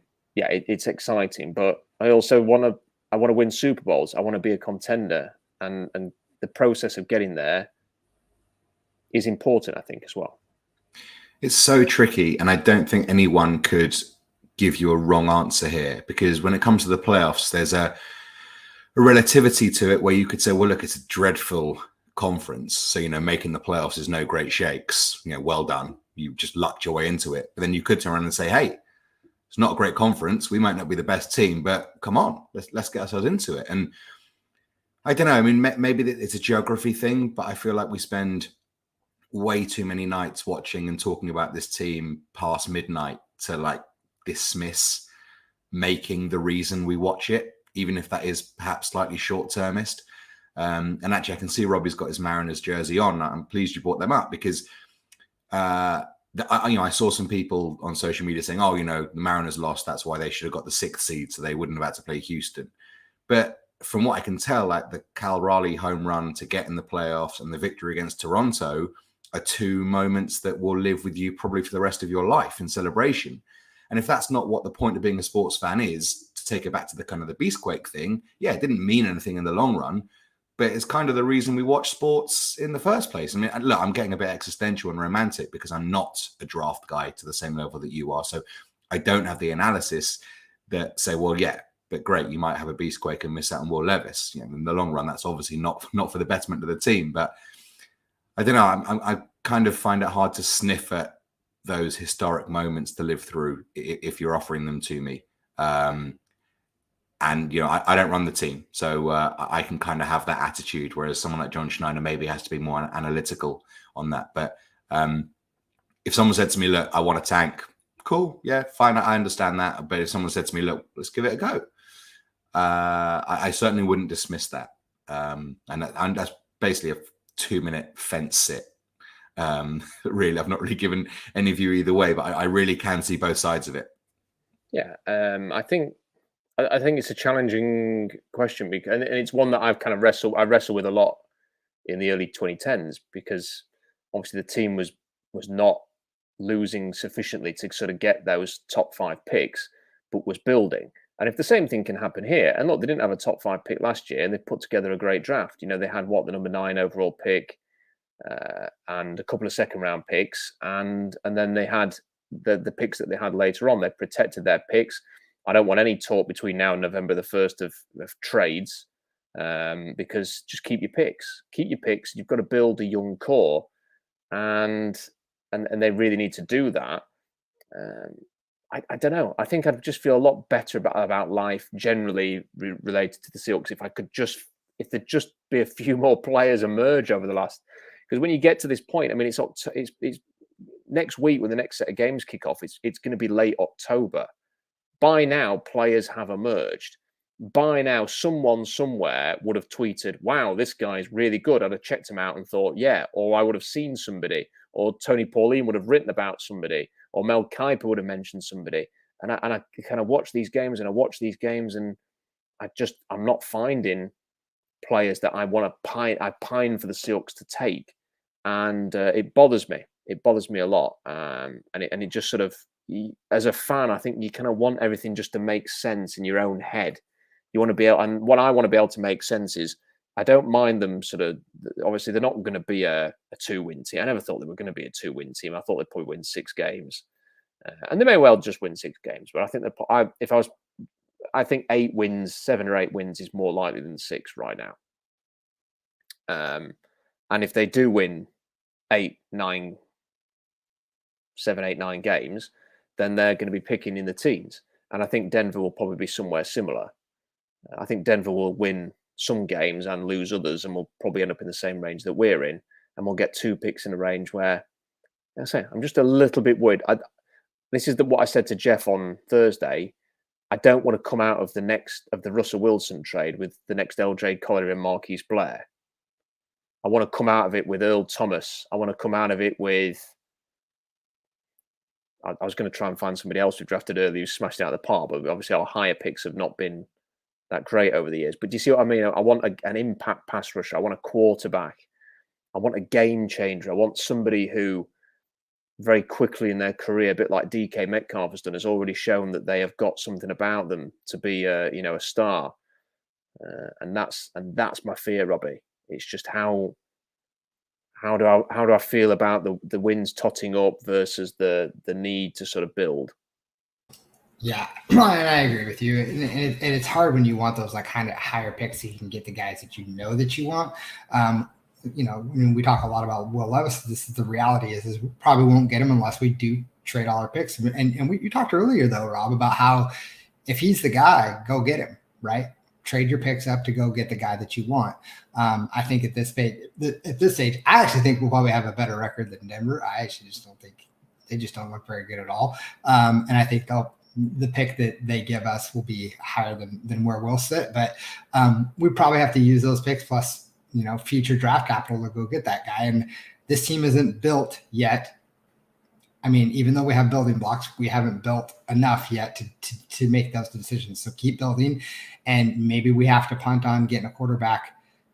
it's exciting. But I also want to win Super Bowls. I want to be a contender, and the process of getting there is important, I think, as well. It's so tricky, and I don't think anyone could give you a wrong answer here, because when it comes to the playoffs, there's a relativity to it where you could say, well, look, it's a dreadful conference, so you know, making the playoffs is no great shakes, you know, well done, you just lucked your way into it. But then you could turn around and say, hey, it's not a great conference, we might not be the best team, but come on, let's get ourselves into it. And I don't know, I mean, maybe it's a geography thing, but I feel like we spend way too many nights watching and talking about this team past midnight to like dismiss making the reason we watch it, even if that is perhaps slightly short-termist. And actually, I can see Robbie's got his Mariners jersey on. I'm pleased you brought them up, because, I saw some people on social media saying, "Oh, you know, the Mariners lost. That's why they should have got the 6th seed, so they wouldn't have had to play Houston." But from what I can tell, like the Cal Raleigh home run to get in the playoffs and the victory against Toronto are 2 moments that will live with you probably for the rest of your life in celebration. And if that's not what the point of being a sports fan is, to take it back to the kind of the Beastquake thing, yeah, it didn't mean anything in the long run. But it's kind of the reason we watch sports in the first place. I mean, look, I'm getting a bit existential and romantic because I'm not a draft guy to the same level that you are. So I don't have the analysis that say, well, yeah, but great, you might have a Beastquake and miss out on Will Levis. You know, in the long run, that's obviously not for the betterment of the team. But I don't know. I kind of find it hard to sniff at those historic moments to live through if you're offering them to me. And, you know, I don't run the team, so I can kind of have that attitude, whereas someone like John Schneider maybe has to be more analytical on that. But if someone said to me, look, I want a tank, cool, yeah, fine, I understand that. But if someone said to me, look, let's give it a go, I certainly wouldn't dismiss that. And that's basically a 2-minute fence sit. Really, I've not really given any view either way, but I really can see both sides of it. Yeah, I think it's a challenging question, because, and it's one that I've kind of wrestled with a lot in the early 2010s, because obviously the team was not losing sufficiently to sort of get those top 5 picks, but was building. And if the same thing can happen here, and look, they didn't have a top 5 pick last year, and they put together a great draft. You know, they had the number 9 overall pick, and a couple of 2nd-round picks, and then they had the picks that they had later on. They protected their picks. I don't want any talk between now and November the 1st of trades, because just keep your picks. Keep your picks. You've got to build a young core, and they really need to do that. I don't know. I think I'd just feel a lot better about life generally related to the Seahawks if there'd just be a few more players emerge over the last. Because when you get to this point, I mean, it's next week when the next set of games kick off. It's going to be late October. By now, players have emerged. By now, someone somewhere would have tweeted, wow, this guy's really good. I'd have checked him out and thought, yeah. Or I would have seen somebody. Or Tony Pauline would have written about somebody. Or Mel Kiper would have mentioned somebody. And I kind of watch these games, and I'm not finding players that I want to pine for the Seahawks to take. And it bothers me. It bothers me a lot. And it just sort of as a fan, I think you kind of want everything just to make sense in your own head. You want to be able, and what I want to be able to make sense is, I don't mind them sort of, obviously they're not going to be a 2-win team. I never thought they were going to be a 2-win team. I thought they'd probably win 6 games. And they may well just win 6 games, but I think that I think 8 wins, 7 or 8 wins is more likely than 6 right now. And if they do win 7, 8, 9 games, then they're going to be picking in the teens. And I think Denver will probably be somewhere similar. I think Denver will win some games and lose others, and we'll probably end up in the same range that we're in, and we'll get 2 picks in a range where, I say, I'm just a little bit worried. This is what I said to Jeff on Thursday. I don't want to come out of the Russell Wilson trade with the next LJ Collier and Marquise Blair. I want to come out of it with Earl Thomas. I want to come out of it with, I was going to try and find somebody else who drafted early who smashed it out of the park, but obviously our higher picks have not been that great over the years. But do you see what I mean? I want an impact pass rusher. I want a quarterback. I want a game changer. I want somebody who very quickly in their career, a bit like DK Metcalf has done, has already shown that they have got something about them to be a star. And that's my fear, Robbie. It's just how do I feel about the wins totting up versus the need to sort of build? Yeah, and I agree with you. And it's hard when you want those like kind of higher picks so you can get the guys that you know that you want. We talk a lot about Will Levis. This is the reality is we probably won't get him unless we do trade all our picks. And you talked earlier though, Rob, about how if he's the guy, go get him, right? Trade your picks up to go get the guy that you want. I think at this stage, I actually think we'll probably have a better record than Denver. I actually just don't think they just don't look very good at all. And I think the pick that they give us will be higher than where we'll sit. But we probably have to use those picks plus, future draft capital to go get that guy. And this team isn't built yet. I mean, even though we have building blocks, we haven't built enough yet to make those decisions. So keep building. And maybe we have to punt on getting a quarterback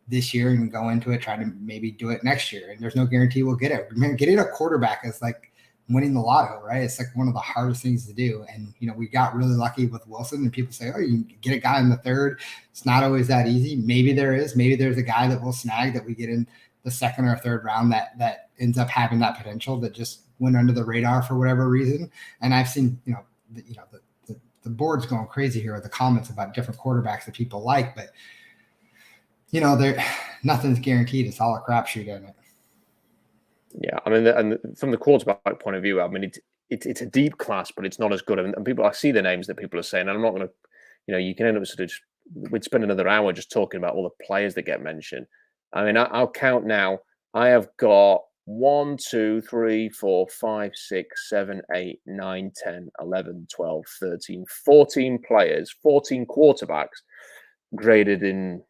this year and go into it, try to maybe do it next year. And there's no guarantee we'll get it. Getting a quarterback is like winning the lotto, right? It's like one of the hardest things to do. And, we got really lucky with Wilson, and people say, oh, you can get a guy in the 3rd. It's not always that easy. Maybe there's a guy that we'll snag that we get in the 2nd or 3rd round that ends up having that potential that just went under the radar for whatever reason. And I've seen, the board's going crazy here with the comments about different quarterbacks that people like, but nothing's guaranteed. It's all a crapshoot, isn't it? Yeah, I mean, and from the quarterback point of view, I mean, it's a deep class, but it's not as good. And people, I see the names that people are saying, and I'm not going to, you can end up sort of we'd spend another hour just talking about all the players that get mentioned. I mean, I'll count now. I have got 1, 2, 3, 4, 5, 6, 7, 8, 9, 10, 11, 12, 13, 14 players, 14 quarterbacks graded in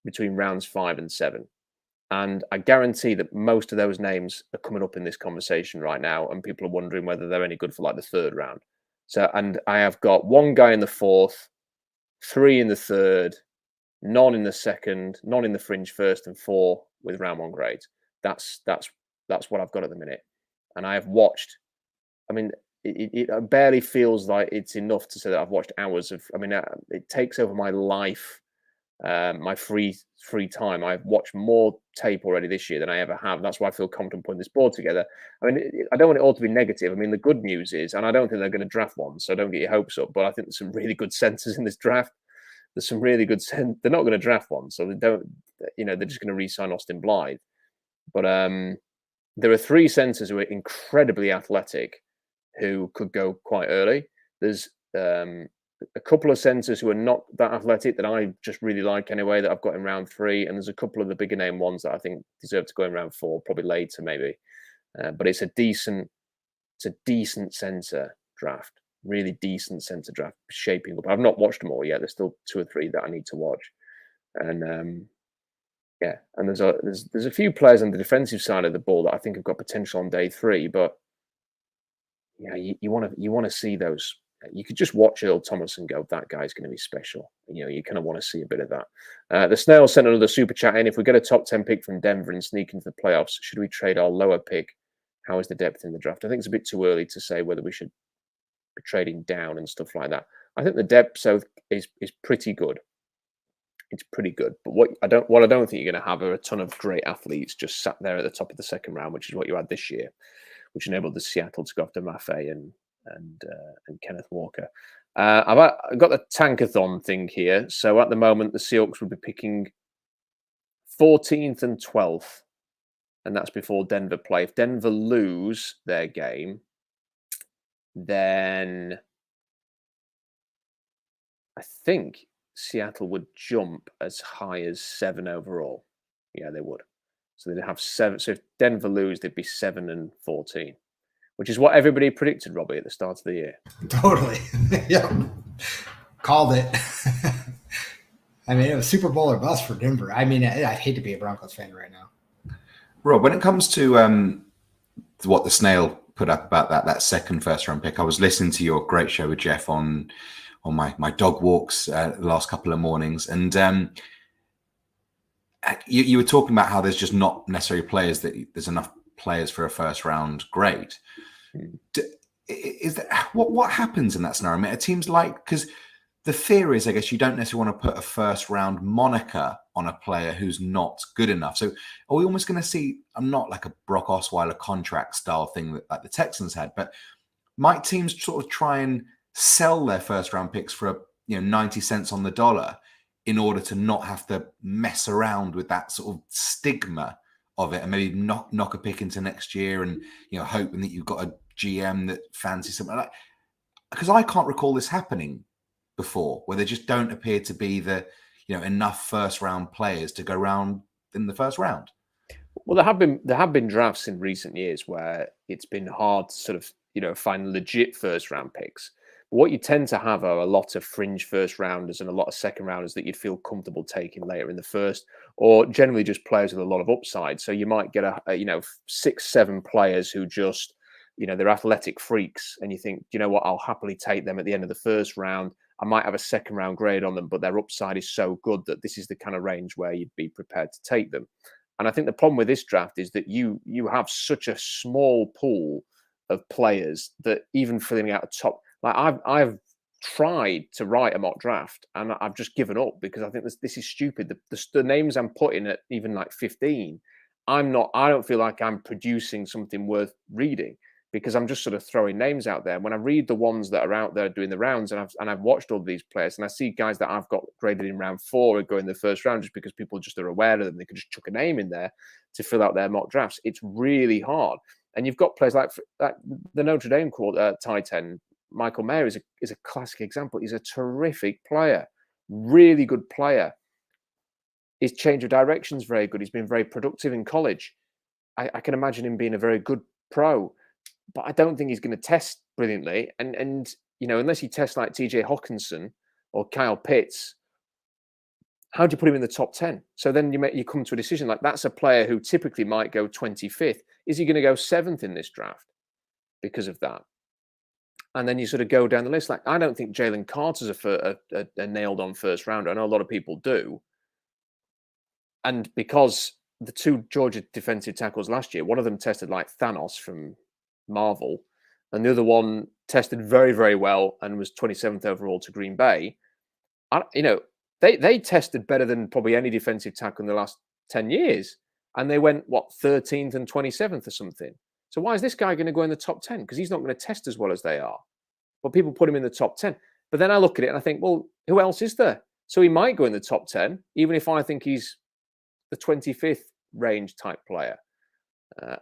between rounds 5 and 7. And I guarantee that most of those names are coming up in this conversation right now, and people are wondering whether they're any good for like the 3rd round. So, and I have got 1 guy in the 4th, 3 in the 3rd, none in the 2nd, none in the fringe 1st, and 4 with round 1 grades. That's what I've got at the minute. And I have watched, I mean, it barely feels like it's enough to say that I've watched hours of, I mean, it takes over my life, my free time. I've watched more tape already this year than I ever have. That's why I feel confident putting this board together. I mean, I don't want it all to be negative. I mean, the good news is, and I don't think they're going to draft one, so don't get your hopes up, but I think there's some really good centers in this draft. There's some really good they're not going to draft one, so they don't, they're just going to re-sign Austin Blythe. But there are 3 centers who are incredibly athletic who could go quite early. There's a couple of centers who are not that athletic that I just really like anyway, that I've got in round 3. And there's a couple of the bigger name ones that I think deserve to go in round 4, probably later maybe. But it's a decent center draft, really decent center draft shaping up. I've not watched them all yet. There's still 2 or 3 that I need to watch. And and there's a few players on the defensive side of the ball that I think have got potential on day 3, but you want to see those. You could just watch Earl Thomas and go, that guy's going to be special. You kind of want to see a bit of that. The Snail sent another super chat in. If we get a top 10 pick from Denver and sneak into the playoffs, should we trade our lower pick? How is the depth in the draft? I think it's a bit too early to say whether we should trading down and stuff like that. I think the depth so is pretty good. It's pretty good. But what I don't think you're going to have are a ton of great athletes just sat there at the top of the second round, which is what you had this year, which enabled the Seattle to go after Maffei and Kenneth Walker. I've got the tankathon thing here. So at the moment, the Seahawks would be picking 14th and 12th, and that's before Denver play. If Denver lose their game, then I think Seattle would jump as high as 7 overall. Yeah, they would. So they'd have 7. So if Denver lose, they'd be 7 and 14, which is what everybody predicted, Robbie, at the start of the year. Totally. Yep. Called it. I mean, it was Super Bowl or bust for Denver. I mean, I'd hate to be a Broncos fan right now. Rob, when it comes to what the Snail put up about that second first round pick, I was listening to your great show with Jeff on my dog walks the last couple of mornings, and you were talking about how there's just not necessarily players that there's enough players for a first round grade. Is that what happens in that scenario? I mean, it seems like, because the fear is, I guess, you don't necessarily want to put a first round moniker on a player who's not good enough. So are we almost going to see, I'm not like a Brock Osweiler contract style thing that like the Texans had, but might teams sort of try and sell their first round picks for 90 cents on the dollar in order to not have to mess around with that sort of stigma of it, and maybe knock a pick into next year, and hoping that you've got a GM that fancies something like that? Because I can't recall this happening before, where there just don't appear to be the enough first round players to go round in the first round. Well, there have been drafts in recent years where it's been hard to sort of find legit first round picks. But what you tend to have are a lot of fringe first rounders and a lot of second rounders that you'd feel comfortable taking later in the first, or generally just players with a lot of upside. So you might get a 6-7 players who just they're athletic freaks, and you think, you know what, I'll happily take them at the end of the first round. I might have a second round grade on them, but their upside is so good that this is the kind of range where you'd be prepared to take them. And I think the problem with this draft is that you have such a small pool of players that even filling out a top, like I've tried to write a mock draft and I've just given up because I think this is stupid. The names I'm putting at even like 15, I don't feel like I'm producing something worth reading, because I'm just sort of throwing names out there. When I read the ones that are out there doing the rounds, and I've watched all these players, and I see guys that I've got graded in round 4 and go in the first round just because people just are aware of them. They could just chuck a name in there to fill out their mock drafts. It's really hard. And you've got players like the Notre Dame tight end, Michael Mayer is a classic example. He's a terrific player, really good player. His change of direction is very good. He's been very productive in college. I can imagine him being a very good pro. But I don't think he's going to test brilliantly. And unless he tests like TJ Hawkinson or Kyle Pitts, how do you put him in the top 10? So then you come to a decision like that's a player who typically might go 25th. Is he going to go 7th in this draft because of that? And then you sort of go down the list. Like, I don't think Jalen Carter's a nailed-on first rounder. I know a lot of people do. And because the 2 Georgia defensive tackles last year, one of them tested like Thanos from Marvel, and the other one tested very, very well and was 27th overall to Green Bay. They tested better than probably any defensive tackle in the last 10 years, and they went 13th and 27th or something. So why is this guy going to go in the top 10? Because he's not going to test as well as they are. But people put him in the top 10. But then I look at it and I think, well, who else is there? So he might go in the top 10, even if I think he's the 25th range type player.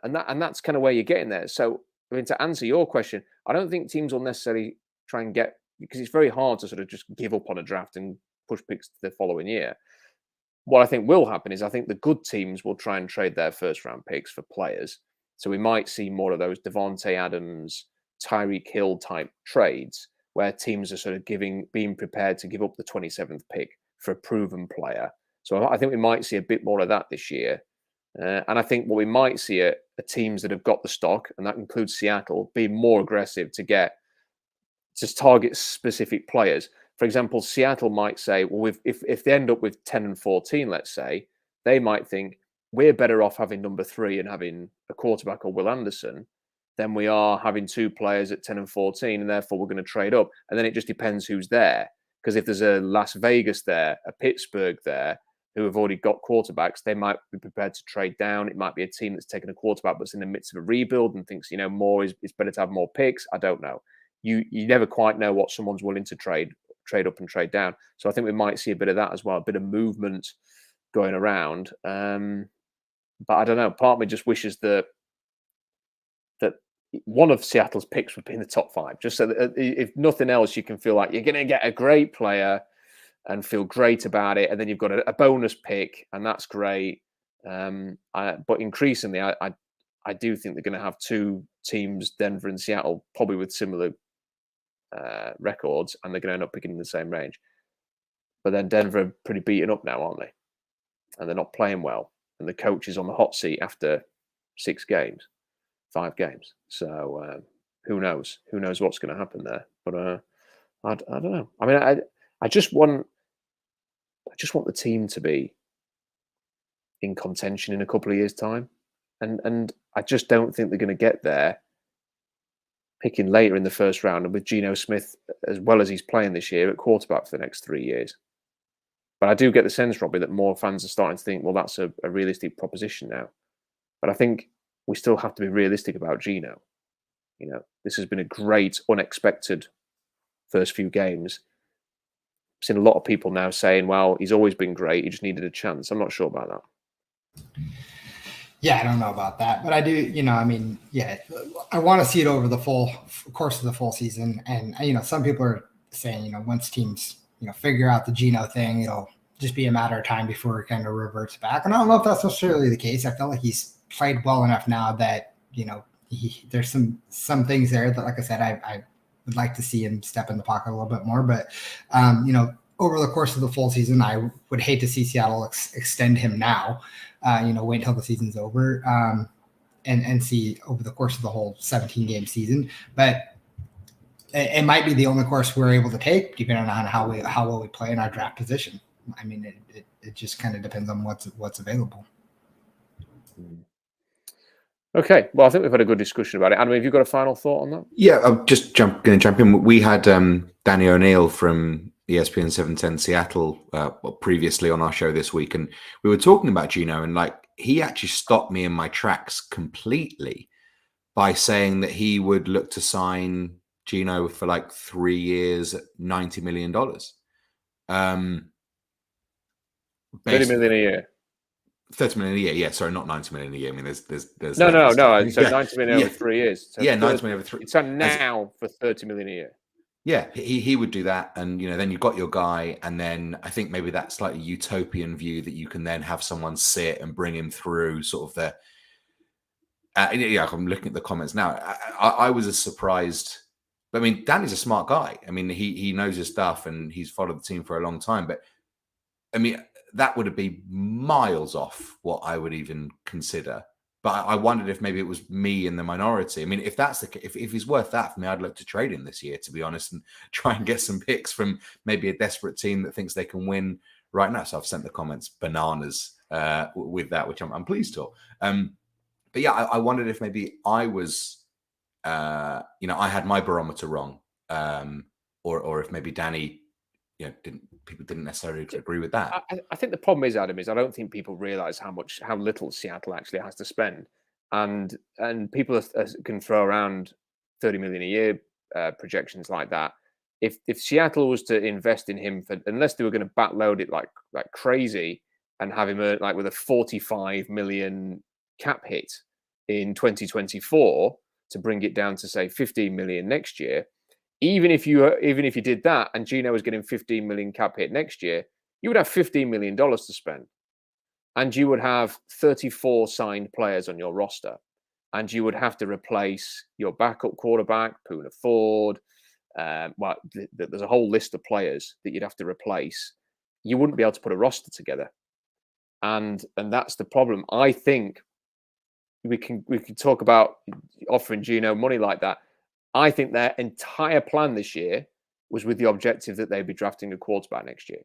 And that's kind of where you're getting there. So, I mean, to answer your question, I don't think teams will necessarily try and get, because it's very hard to sort of just give up on a draft and push picks to the following year. What I think will happen is I think the good teams will try and trade their first round picks for players. So we might see more of those Devontae Adams, Tyreek Hill type trades where teams are sort of being prepared to give up the 27th pick for a proven player. So I think we might see a bit more of that this year. And I think what we might see are teams that have got the stock, and that includes Seattle, being more aggressive to target specific players. For example, Seattle might say, well, if they end up with 10 and 14, let's say, they might think we're better off having number 3 and having a quarterback or Will Anderson than we are having 2 players at 10 and 14, and therefore we're going to trade up. And then it just depends who's there. Because if there's a Las Vegas there, a Pittsburgh there, who have already got quarterbacks, they might be prepared to trade down. It might be a team that's taken a quarterback but's in the midst of a rebuild and thinks, more is better to have more picks. I don't know. You never quite know what someone's willing to trade up and trade down. So I think we might see a bit of that as well, a bit of movement going around. But I don't know. Part of me just wishes that one of Seattle's picks would be in the top 5, just so that if nothing else, you can feel like you're going to get a great player and feel great about it, and then you've got a bonus pick, and that's great. But increasingly, I do think they're going to have 2 teams, Denver and Seattle, probably with similar records, and they're going to end up picking in the same range. But then Denver are pretty beaten up now, aren't they? And they're not playing well, and the coach is on the hot seat after 5 games. So who knows? Who knows what's going to happen there? But I don't know. I mean, I just want the team to be in contention in a couple of years' time, and I just don't think they're going to get there picking later in the first round and with Geno Smith as well as he's playing this year at quarterback for the next 3 years. But I do get the sense, Robbie, that more fans are starting to think, well, that's a realistic proposition now. But I think we still have to be realistic about Geno. This has been a great, unexpected first few games. I've seen a lot of people now saying, well, he's always been great. He just needed a chance. I'm not sure about that. Yeah, I don't know about that. But I do, I want to see it over the full course of the full season. And, some people are saying, once teams, figure out the Geno thing, it'll just be a matter of time before it kind of reverts back. And I don't know if that's necessarily the case. I feel like he's played well enough now that, there's some things there that, like I said, I would like to see him step in the pocket a little bit more. But, over the course of the full season, I would hate to see Seattle extend him now, wait until the season's over and see over the course of the whole 17-game season. But it might be the only course we're able to take, depending on how well we play in our draft position. I mean, it just kind of depends on what's available. Okay, well, I think we've had a good discussion about it. Adam, have you got a final thought on that? Yeah, I'm just going to jump in. We had Danny O'Neill from ESPN 710 Seattle previously on our show this week, and we were talking about Geno, and he actually stopped me in my tracks completely by saying that he would look to sign Geno for 3 years at $90 million. $30 million a year. 30 million a year, yeah. Sorry, not 90 million a year. I mean, there's no. So 90 million over 3 years. So 90 million over 3. It's on now for 30 million a year. Yeah, he would do that, and then you've got your guy, and then I think maybe that slightly utopian view that you can then have someone sit and bring him through sort of the. I'm looking at the comments now. I was as surprised. I mean, Danny's a smart guy. I mean, he knows his stuff, and he's followed the team for a long time. But I mean, that would have been miles off what I would even consider. But I wondered if maybe it was me in the minority. I mean, if that's if he's worth that for me, I'd look to trade him this year, to be honest, and try and get some picks from maybe a desperate team that thinks they can win right now. So I've sent the comments bananas with that, which I'm pleased to. But yeah, I wondered if maybe I was, I had my barometer wrong, or if maybe Danny, people didn't necessarily agree with that. I think the problem is, Adam, is I don't think people realize how little Seattle actually has to spend, and people can throw around 30 million a year projections like that. If Seattle was to invest in him unless they were going to backload it like crazy and have him with a 45 million cap hit in 2024 to bring it down to say 15 million next year. Even if you did that and Geno was getting 15 million cap hit next year, you would have $15 million to spend. And you would have 34 signed players on your roster. And you would have to replace your backup quarterback, Poona Ford. There's a whole list of players that you'd have to replace. You wouldn't be able to put a roster together. And that's the problem. I think we can talk about offering Geno money like that. I think their entire plan this year was with the objective that they'd be drafting a quarterback next year,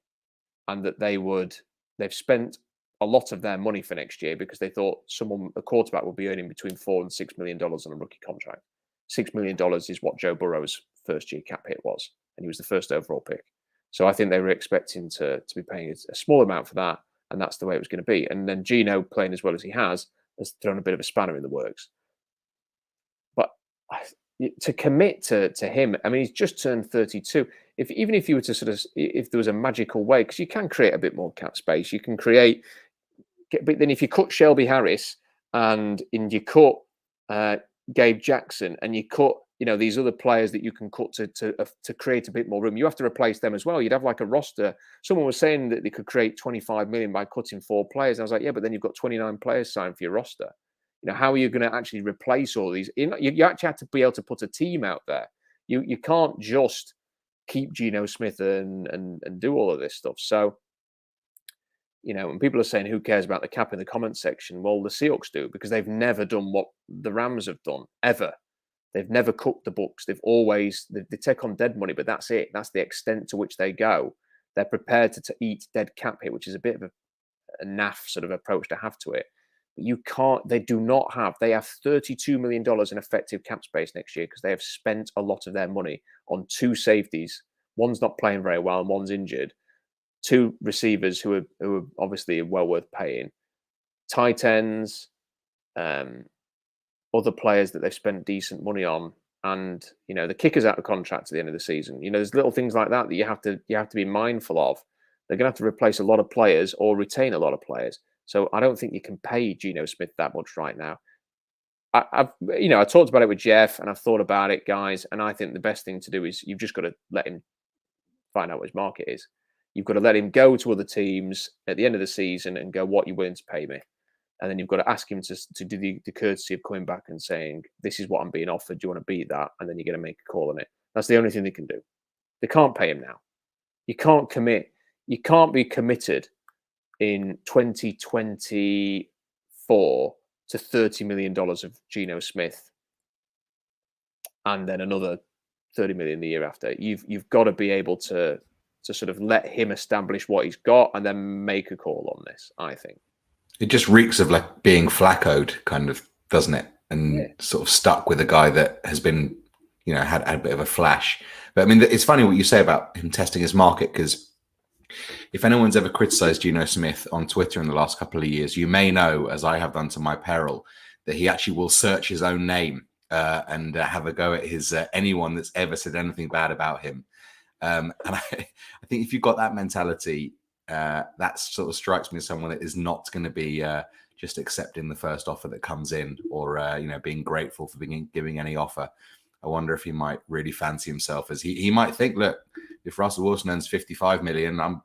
and that they've spent a lot of their money for next year because they thought a quarterback would be earning between $4 and $6 million on a rookie contract. $6 million is what Joe Burrow's first year cap hit was, and he was the first overall pick. So I think they were expecting to be paying a small amount for that, and that's the way it was going to be. And then Geno, playing as well as he has thrown a bit of a spanner in the works. But to commit to him, I mean, he's just turned 32. Even if you were to if there was a magical way, because you can create a bit more cap space, you can but then if you cut Shelby Harris and you cut Gabe Jackson and you cut, these other players that you can cut to create a bit more room, you have to replace them as well. You'd have like a roster. Someone was saying that they could create 25 million by cutting 4 players. And I was like, yeah, but then you've got 29 players signed for your roster. How are you going to actually replace all these? You actually have to be able to put a team out there. You can't just keep Geno Smith and do all of this stuff. So, when people are saying who cares about the cap in the comments section, well, the Seahawks do, because they've never done what the Rams have done, ever. They've never cooked the books. They take on dead money, but that's it. That's the extent to which they go. They're prepared to eat dead cap hit, which is a bit of a naff sort of approach to have to it. But they have $32 million in effective cap space next year because they have spent a lot of their money on 2 safeties. One's not playing very well and one's injured. 2 receivers who are obviously well worth paying. Tight ends, other players that they've spent decent money on, and the kicker's out of contract at the end of the season. There's little things like that you have to be mindful of. They're going to have to replace a lot of players or retain a lot of players. So I don't think you can pay Geno Smith that much right now. I talked about it with Jeff, and I've thought about it, guys. And I think the best thing to do is you've just got to let him find out what his market is. You've got to let him go to other teams at the end of the season and go, what are you willing to pay me? And then you've got to ask him to do the courtesy of coming back and saying, this is what I'm being offered. Do you want to beat that? And then you're going to make a call on it. That's the only thing they can do. They can't pay him now. You can't commit. You can't be committed in 2024 to $30 million of Geno Smith and then another $30 million the year after. You've got to be able to sort of let him establish what he's got and then make a call on this, I think. It just reeks of like being Flacco'd, kind of, doesn't it? And sort of stuck with a guy that has been, had a bit of a flash. But I mean, it's funny what you say about him testing his market, because if anyone's ever criticized Geno Smith on Twitter in the last couple of years, you may know, as I have done to my peril, that he actually will search his own name and have a go at his anyone that's ever said anything bad about him. And I think if you've got that mentality, that sort of strikes me as someone that is not going to be just accepting the first offer that comes in, or being grateful for giving any offer. I wonder if he might really fancy himself, as he might think, look, if Russell Wilson earns $55 million, I'm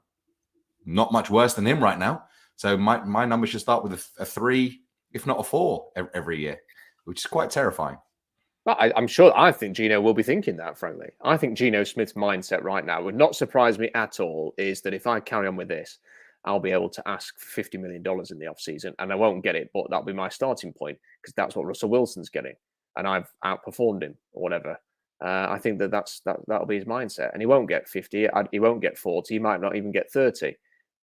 not much worse than him right now. So my number should start with a 3, if not a 4 every year, which is quite terrifying. Well, I think Geno will be thinking that, frankly. I think Geno Smith's mindset right now would not surprise me at all, is that if I carry on with this, I'll be able to ask for $50 million in the offseason, and I won't get it, but that'll be my starting point, because that's what Russell Wilson's getting, and I've outperformed him or whatever. I think that'll be his mindset, and he won't get 50, he won't get 40, he might not even get 30,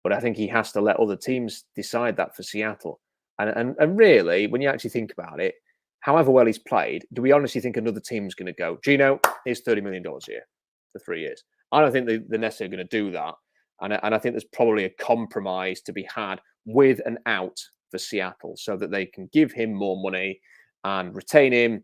but I think he has to let other teams decide that for Seattle. And really, when you actually think about it, however well he's played, do we honestly think another team's going to go, Geno, here's $30 million a year for 3 years? I don't think they're necessarily going to do that. And I think there's probably a compromise to be had with an out for Seattle, so that they can give him more money and retain him.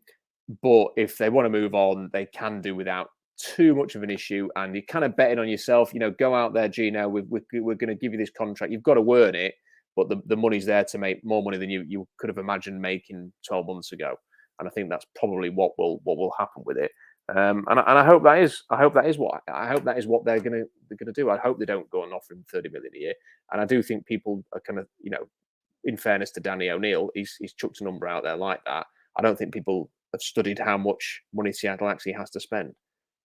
But if they want to move on, they can do without too much of an issue. And you're kind of betting on yourself, go out there, Geno, we're going to give you this contract. You've got to earn it. But the money's there to make more money than you could have imagined making 12 months ago, and I think that's probably what will happen with it. And I hope that is what they're gonna do. I hope they don't go and offer him $30 million a year. And I do think people are kind of, in fairness to Danny O'Neill, he's chucked a number out there like that. I don't think people have studied how much money Seattle actually has to spend,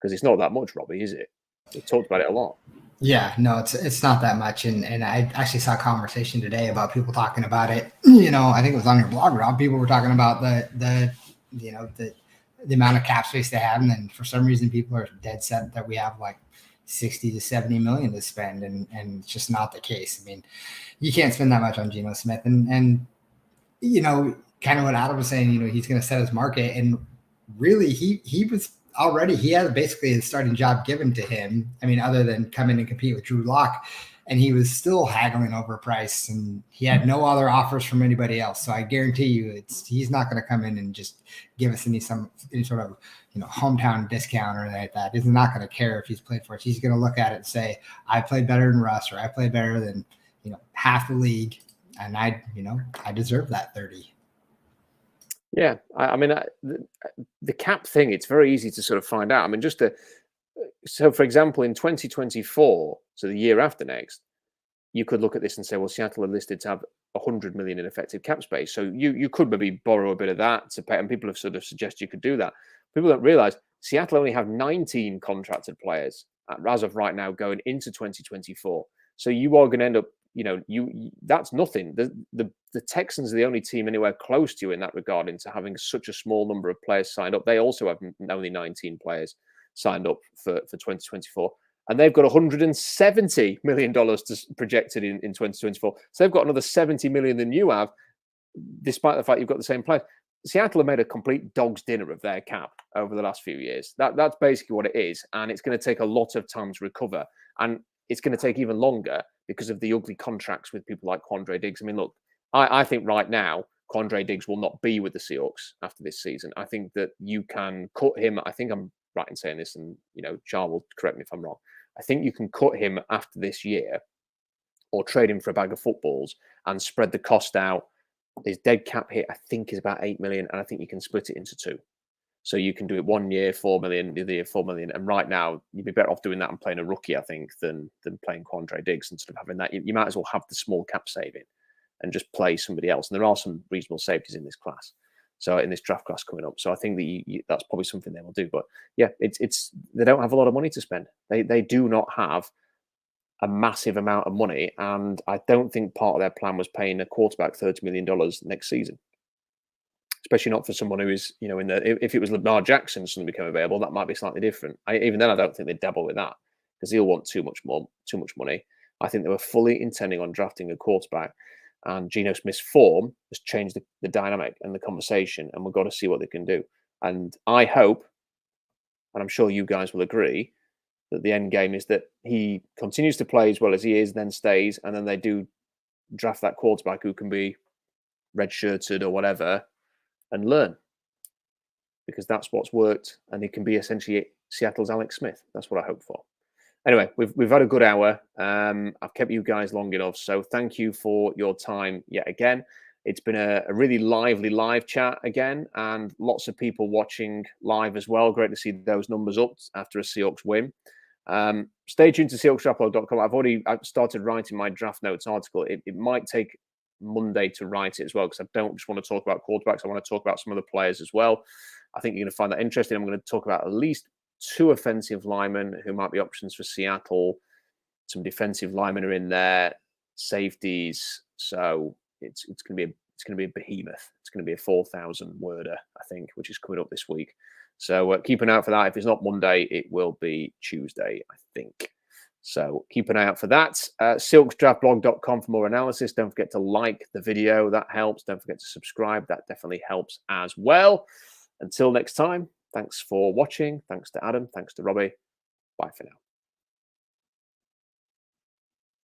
because it's not that much, Robbie, is it? We've talked about it a lot. Yeah, no, it's not that much. And I actually saw a conversation today about people talking about it. I think it was on your blog, Rob. People were talking about the amount of cap space they have. And then for some reason, people are dead set that we have like 60 to 70 million to spend, and it's just not the case. I mean, you can't spend that much on Geno Smith, and you know, kind of what Adam was saying, you know, he's going to set his market, and really he was already, he had basically his starting job given to him. I mean, other than come in and compete with Drew Lock, and he was still haggling over price, and he had no other offers from anybody else. So I guarantee you, he's not going to come in and just give us any sort of, you know, hometown discount or anything like that. He's not going to care if he's played for us. He's going to look at it and say, I played better than Russ, or I played better than, you know, half the league, and I deserve that 30. Yeah, I mean, the cap thing, it's very easy to sort of find out. I mean, so for example, in 2024, so the year after next, you could look at this and say, well, Seattle are listed to have 100 million in effective cap space. So you could maybe borrow a bit of that to pay, and people have sort of suggested you could do that. People don't realize Seattle only have 19 contracted players as of right now going into 2024. So you are going to end up, you know, that's nothing. The Texans are the only team anywhere close to you in that regard into having such a small number of players signed up. They also have only 19 players signed up for 2024. And they've got $170 million projected in 2024. So they've got another 70 million than you have, despite the fact you've got the same players. Seattle have made a complete dog's dinner of their cap over the last few years. That's basically what it is. And it's going to take a lot of time to recover. And it's going to take even longer because of the ugly contracts with people like Quandre Diggs. I mean, look, I think right now, Quandre Diggs will not be with the Seahawks after this season. I think that you can cut him. I think I'm right in saying this, and, you know, Char will correct me if I'm wrong. I think you can cut him after this year or trade him for a bag of footballs and spread the cost out. His dead cap hit, I think, is about 8 million, and I think you can split it into two. So you can do it 1 year, 4 million, the other year, 4 million. And right now, you'd be better off doing that and playing a rookie, I think, than playing Quandre Diggs. Instead of having that, you might as well have the small cap saving and just play somebody else. And there are some reasonable safeties in this class. So in this draft class coming up. So I think that that's probably something they will do. But yeah, it's they don't have a lot of money to spend. They do not have a massive amount of money. And I don't think part of their plan was paying a quarterback $30 million next season. Especially not for someone who is, you know, if it was Lamar Jackson suddenly became available, that might be slightly different. Even then, I don't think they'd dabble with that because he'll want too much money. I think they were fully intending on drafting a quarterback, and Geno Smith's form has changed the dynamic and the conversation, and we've got to see what they can do. And I hope, and I'm sure you guys will agree, that the end game is that he continues to play as well as he is, then stays, and then they do draft that quarterback who can be redshirted or whatever, and learn, because that's what's worked, and he can be essentially Seattle's Alex Smith. That's what I hope for. Anyway, we've had a good hour. I've kept you guys long enough, so thank you for your time yet again. It's been a really lively live chat again, and lots of people watching live as well. Great to see those numbers up after a Seahawks win. Stay tuned to SeahawksDraftBlog.com. I've started writing my draft notes article. It might take Monday to write it as well, because I don't just want to talk about quarterbacks. I want to talk about some other players as well. I think you're going to find that interesting. I'm going to talk about at least 2 offensive linemen who might be options for Seattle. Some defensive linemen are in there, safeties. So it's going to be a behemoth. It's going to be a 4,000 worder, I think, which is coming up this week. So keep an eye out for that. If it's not Monday, it will be Tuesday, I think. So keep an eye out for that. SeahawksDraftBlog.com for more analysis. Don't forget to like the video. That helps. Don't forget to subscribe. That definitely helps as well. Until next time, thanks for watching. Thanks to Adam. Thanks to Robbie. Bye for now.